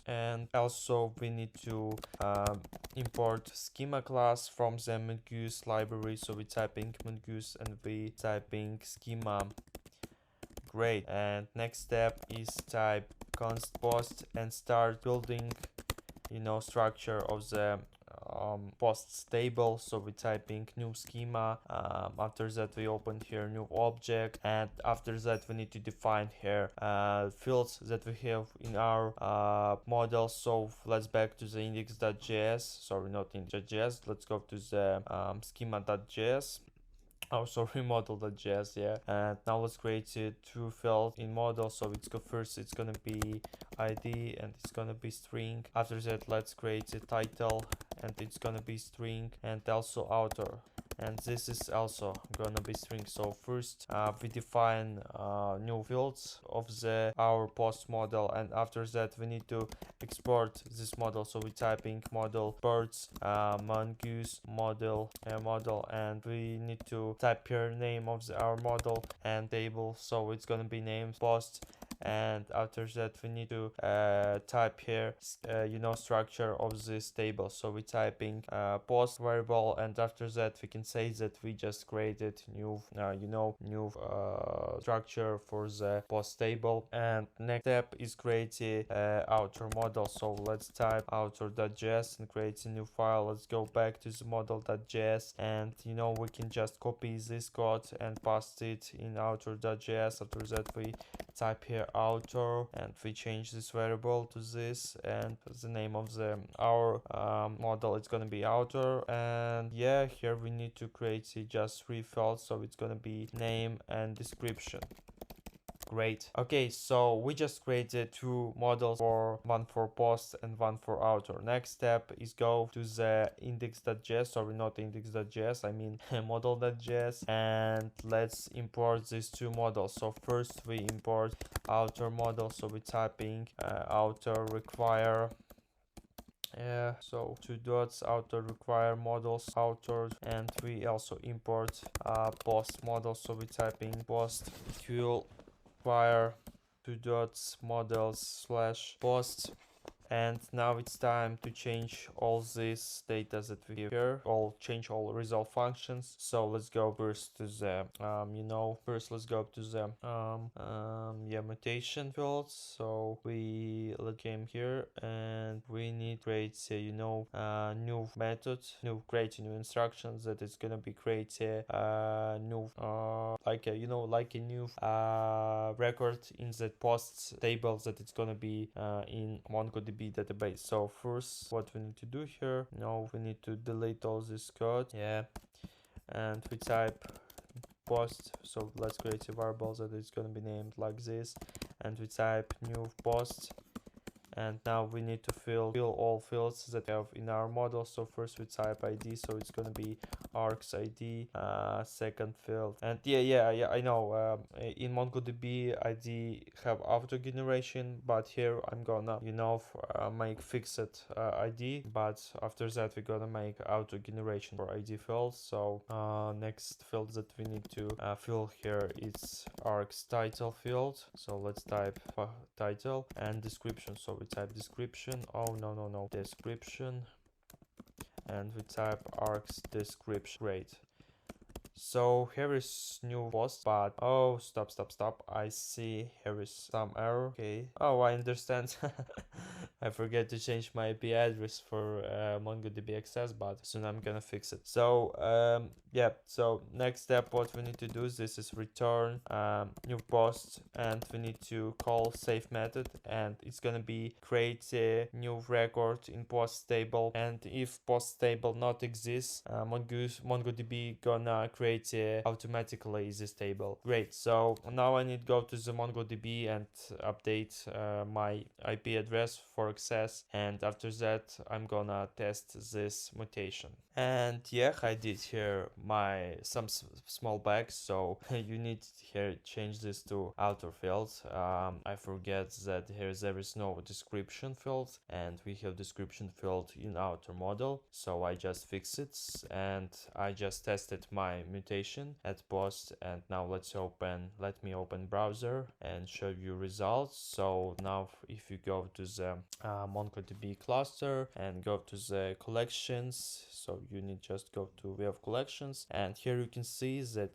and also we need to import schema class from the mongoose library. So we're typing mongoose and we typing schema. Great. And next step is type const post and start building structure of the posts table. So we're typing new schema. After that we open here new object, and after that we need to define here fields that we have in our model. So let's back to the index.js, sorry, not index.js, let's go to the schema.js. Oh, sorry, model.js, and now let's create a two field in model. So first it's gonna be id, and it's gonna be string. After that let's create a title, and it's gonna be string, and also author, and this is also gonna be string. So first we define new fields of our post model, and after that we need to export this model. So we're typing model birds mongoose model, and we need to type here name of our model and table. So it's gonna be named post, and after that we need to type here structure of this table. So we're typing post variable, and after that we can say that we just created new structure for the post table. And next step is create a author model. So let's type author.js and create a new file. Let's go back to the model.js, and we can just copy this code and paste it in author.js. After that we type here author, and we change this variable to this, and the name of our model is gonna be author. And here we need to create just three fields. So it's gonna be name and description. Great. Okay, so we just created two models, for one for post and one for outer. Next step is go to the index.js, sorry, not index.js, I mean model.js, and let's import these two models. So first we import outer model, so we're typing outer require so two dots outer require models outer, and we also import post model, so we're typing post equal require two dots models slash post. And now it's time to change all this data that we have here, change all resolve functions. So let's go first to the first let's go to the mutation fields. So let's came here and we need create new method, create a new instructions that is gonna be create a new like a new record in the posts table that it's gonna be in MongoDB database. So first what we need to do here, we need to delete all this code, and we type post. So let's create a variable that is going to be named like this, and we type new post. And now we need to fill all fields that we have in our model. So first we type ID, so it's gonna be args ID, second field. And I know in MongoDB ID have auto generation, but here I'm gonna make fixed ID, but after that we're gonna make auto generation for ID fields. So next field that we need to fill here is args title field. So let's type title and description. So we type description, description, and we type args description. Great. So here is new post, but stop, I see here is some error. Okay, I understand. I forget to change my IP address for MongoDB access, but soon I'm gonna fix it. So so next step, what we need to do is return new post, and we need to call save method, and it's gonna be create a new record in post table, and if post table not exists, MongoDB gonna create automatically this table. Great. So now I need to go to the MongoDB and update my IP address for access, and after that I'm gonna test this mutation. And I did here some small bugs, so you need here change this to outer field. I forget that there is no description field, and we have description field in outer model, so I just fix it, and I just tested my mutation at post. And now let me open browser and show you results. So now if you go to the MongoDB cluster and go to the collections, so you need just go to we have collections, and here you can see that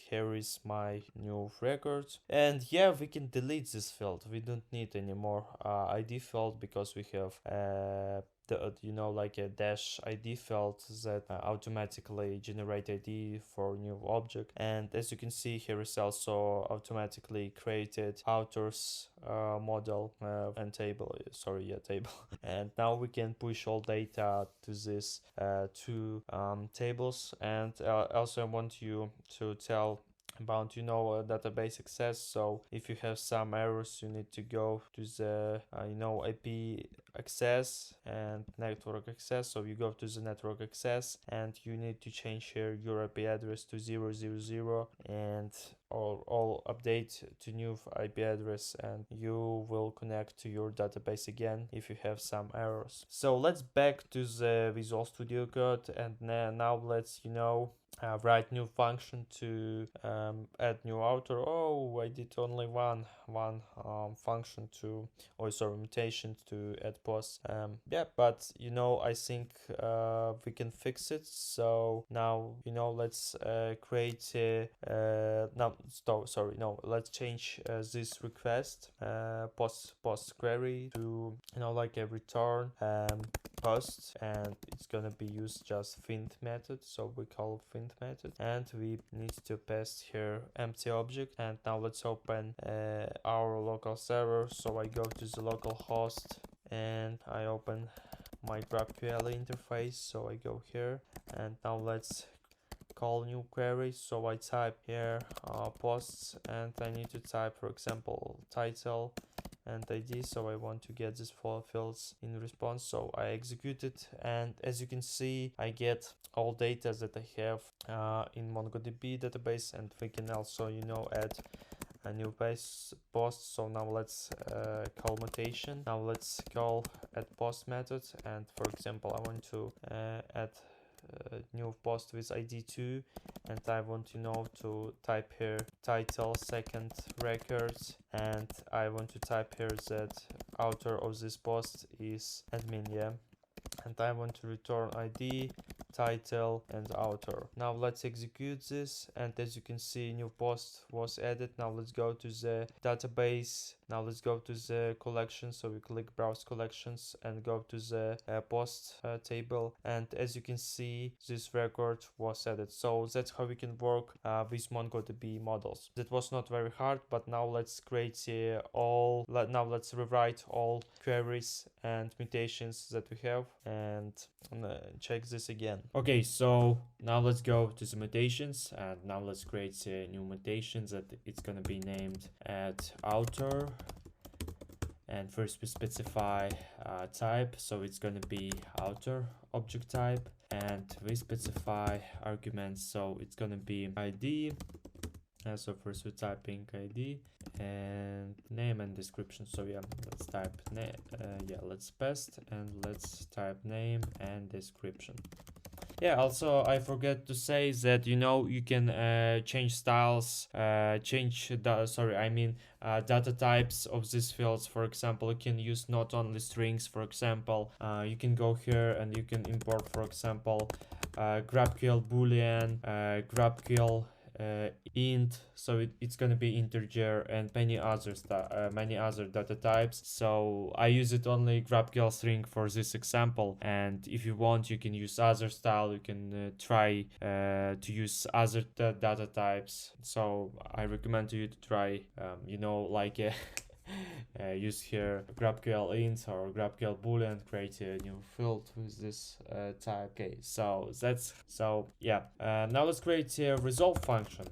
here is my new record. And we can delete this field, we don't need anymore ID field, because we have like a dash ID field that automatically generate ID for new object. And as you can see, here is also automatically created authors model and table, table. And now we can push all data to this two tables. And also I want you to tell about database access. So if you have some errors, you need to go to the IP access and network access. So you go to the network access, and you need to change here your IP address to 000, and all update to new IP address, and you will connect to your database again if you have some errors. So let's back to the Visual Studio Code, and now let's write new function to add new author. I did only one function to mutation to add post. But I think we can fix it. So now let's create let's change this request post query to like a return post, and it's gonna be used just find method. So we call find method, and we need to pass here empty object. And now let's open our local server. So I go to the local host and I open my GraphQL interface. So I go here, and now let's call new query. So I type here posts, and I need to type, for example, title and ID. So I want to get these four fields in response. So I execute it, and as you can see, I get all data that I have in MongoDB database, and we can also, add a new post. So now let's call mutation. Now let's call add post method, and for example, I want to add new post with id 2, and I want to type here title second records, and I want to type here that author of this post is admin, yeah, and I want to return id, title, and author. Now let's execute this, and as you can see, new post was added. Now let's go to the database. Now let's go to the collection. So we click browse collections and go to the post table, and as you can see, this record was added. So that's how we can work with MongoDB models. That was not very hard, but now let's create now let's rewrite all queries and mutations that we have, and check this again. Okay, so now let's go to the mutations, and now let's create a new mutation that it's gonna be named add author, and first we specify type, so it's gonna be author object type, and we specify arguments, so it's gonna be id. So first we're typing id and name and description. So yeah, let's type let's paste, and let's type name and description. Yeah, also I forgot to say that you can change styles, data types of these fields. For example, you can use not only strings. For example, you can go here and you can import, for example, GraphQL boolean, GraphQL int, so it's gonna be integer, and many other data types. So I use it only GraphQL string for this example, and if you want, you can use other style. You can try to use other data types. So I recommend you to try use here GraphQL int or GraphQL boolean, create a new field with this type. Okay, so now let's create a resolve function,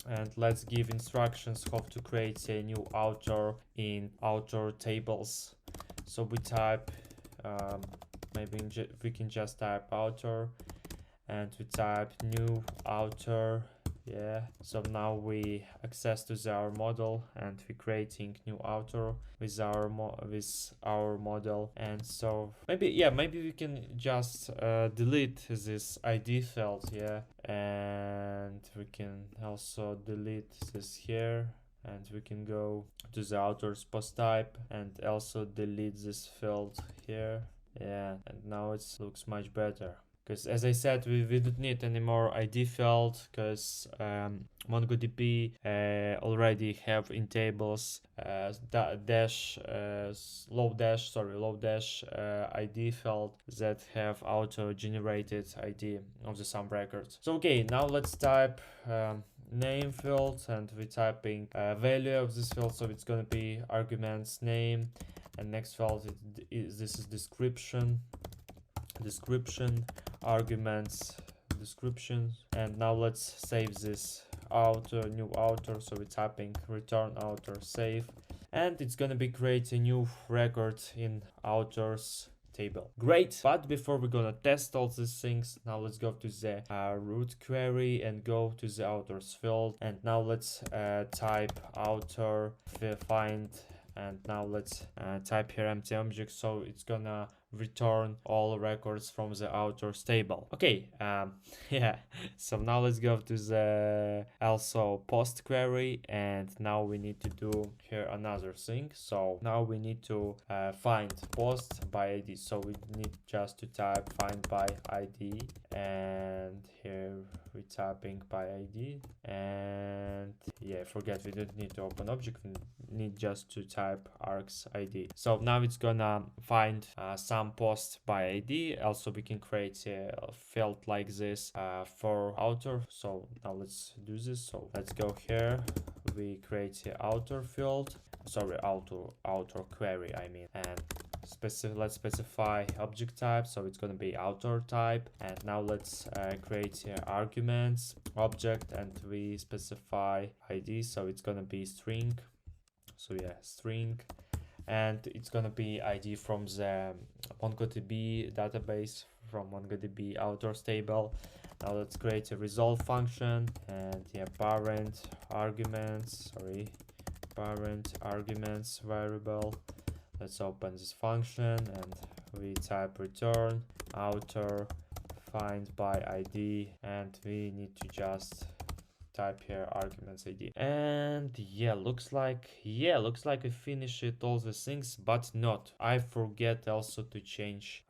and let's give instructions how to create a new author in author tables. So we type we can just type author, and we type new author. Yeah, so now we access to our model, and we're creating new author with our model. And so maybe we can just delete this id field, yeah, and we can also delete this here, and we can go to the author's post type and also delete this field here. Yeah, and now it looks much better. Because as I said, we don't need any more ID field, because MongoDB already have in tables low dash ID field that have auto generated ID of the some records. So okay, now let's type name field, and we're typing value of this field, so it's gonna be arguments name, and next field this is description arguments description. And now let's save this new author, so we're typing return author save, and it's gonna be create a new record in authors table. Great, but before we're gonna test all these things, now let's go to the root query and go to the authors field, and now let's type author find, and now let's type here empty object, so it's gonna return all records from the authors table. Okay, yeah, so now let's go to the also post query, and now we need to do here another thing. So now we need to find post by id, so we need just to type find by id, and here we're typing by id, and yeah, forget we don't need to open object, we need just to type args id. So now it's gonna find some post by id. Also we can create a field like this for author. So now let's do this. So let's go here, we create the author field, sorry, author query, I mean. And let's specify object type, so it's gonna be author type. And now let's create arguments object, and we specify id, so it's gonna be string. So yeah, string, and it's gonna be id from the MongoDB database, from MongoDB authors table. Now let's create a resolve function, and yeah, parent arguments variable. Let's open this function, and we type return author find by id, and we need to just type here arguments id. And yeah, looks like we finished it, all the things, but not, I forget also to change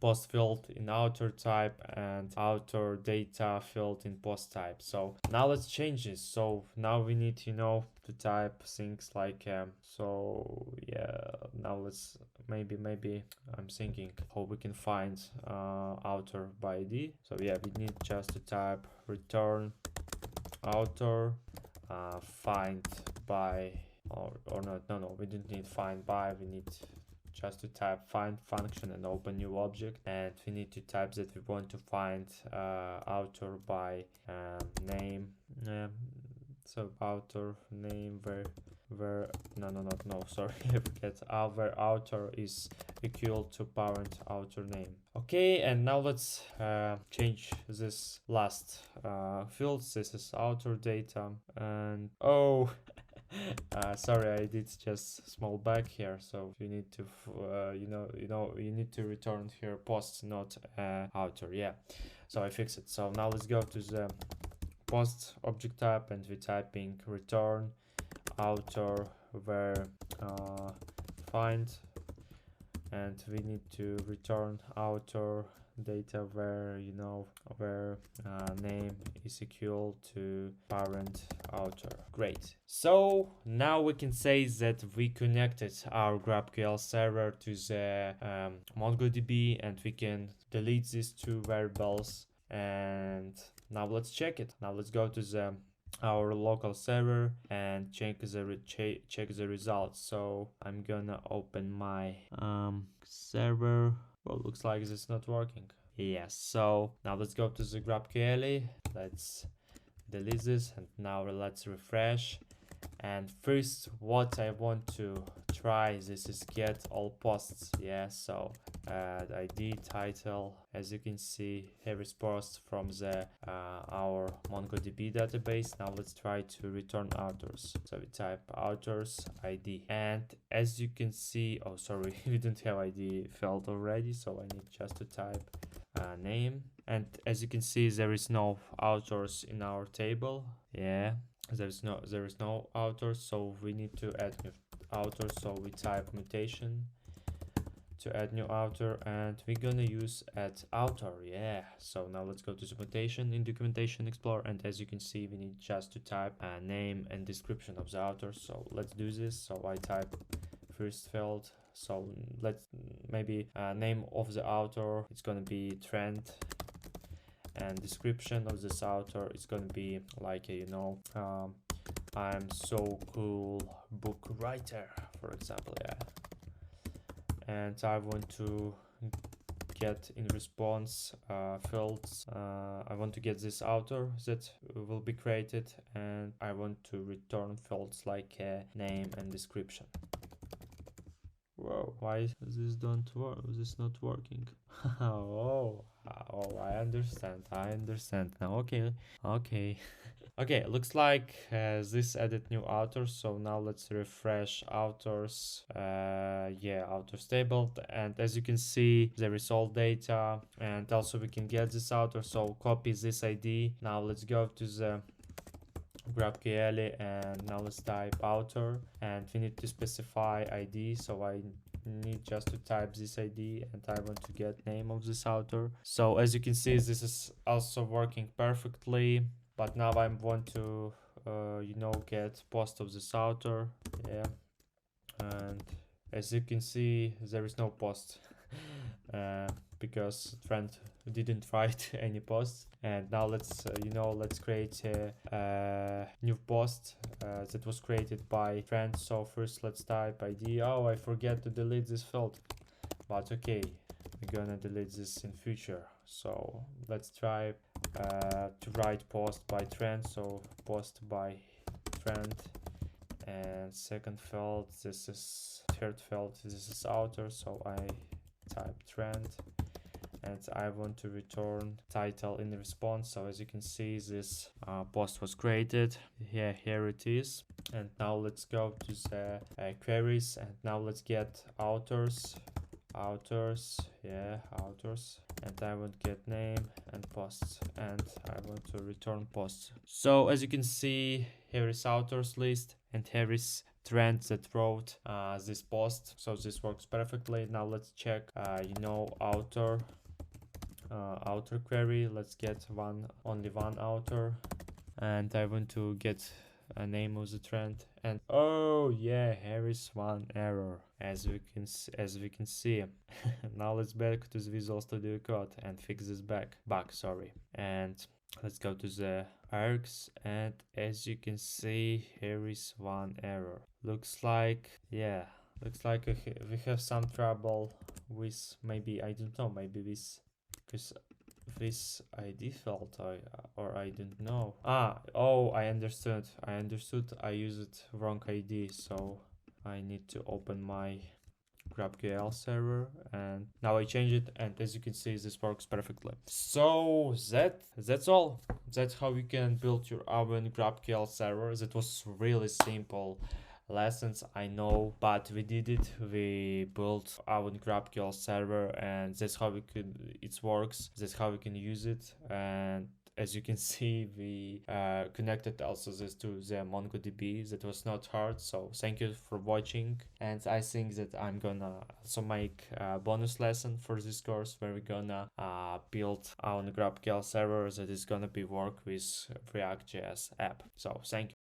post field in author type and author data field in post type. So now let's change this. So now we need to type things like so yeah, now let's maybe I'm thinking how we can find author by id. So yeah, we need just to type return author find by, or not, no, we didn't need find by, we need just to type find function and open new object, and we need to type that we want to find author by name. So author name where no, sorry, I forget, where author is equal to parent author name. Okay, and now let's change this last fields. This is author data, and oh sorry, I did just small bug here. So you need to you need to return here post, not author. Yeah, so I fixed it. So now let's go to the post object type, and we're typing return author where find, and we need to return author data where where name is equal to parent author. Great. So now we can say that we connected our GraphQL server to the MongoDB, and we can delete these two variables. And now let's check it. Now let's go to our local server and check the results. So I'm gonna open my server. Well, looks like it's not working. Yes, so now let's go to the GraphQL. Let's delete this, and now let's refresh. And first, what I want to try this is get all posts. Yeah, so id title, as you can see, here is post from the our MongoDB database. Now let's try to return authors. So we type authors id, and as you can see, oh sorry, we didn't have id field already, so I need just to type name. And as you can see, there is no authors in our table. Yeah, there is no authors, so we need to add new author. So we type mutation to add new author, and we're gonna use add author. Yeah, so now let's go to the mutation in documentation explorer, and as you can see, we need just to type a name and description of the author. So let's do this. So I type first field, so let's maybe name of the author, it's gonna be trend, and description of this author is gonna be like I'm so cool book writer, for example. Yeah, and I want to get in response fields. I want to get this author that will be created, and I want to return fields like name and description. Whoa, why this don't work? This not working? Oh, I understand now. Okay. Okay, looks like this added new authors. So now let's refresh authors. Yeah, authors table, and as you can see, there is all data, and also we can get this author. So copy this id. Now let's go to the GraphQL, and now let's type author, and we need to specify id. So I need just to type this id, and I want to get name of this author. So as you can see, this is also working perfectly. But now I want to get post of this author. Yeah, and as you can see, there is no post because friend didn't write any posts. And now let's let's create a new post that was created by friend. So first let's type ID. Oh, I forget to delete this field, but okay, we're gonna delete this in future. So let's try to write post by trend. So post by trend, and second field, this is third field, this is author. So I type trend, and I want to return title in response. So as you can see, this post was created. Here it is. And now let's go to the queries, and now let's get authors, and I want get name and posts, and I want to return posts. So as you can see, here is authors list, and here is trend that wrote this post. So this works perfectly. Now let's check author query. Let's get only one author, and I want to get a name of the trend. And oh yeah, here is one error, as we can see. Now let's back to the Visual Studio Code and fix this bug, sorry. And let's go to the args, and as you can see, here is one error. Looks like we have some trouble with, maybe, I don't know, maybe because this ID fault, or I don't know. Oh, I understood. I used wrong ID, so I need to open my GraphQL server, and now I change it, and as you can see, this works perfectly. So that's all. That's how you can build your own GraphQL server. That was really simple lessons, I know, but we did it. We built our GraphQL server, and that's how it works. That's how we can use it. And as you can see, we connected also this to the MongoDB. That was not hard. So thank you for watching, and I think that I'm gonna also make a bonus lesson for this course, where we're gonna build our GraphQL server that is gonna be work with React.js app. So thank you.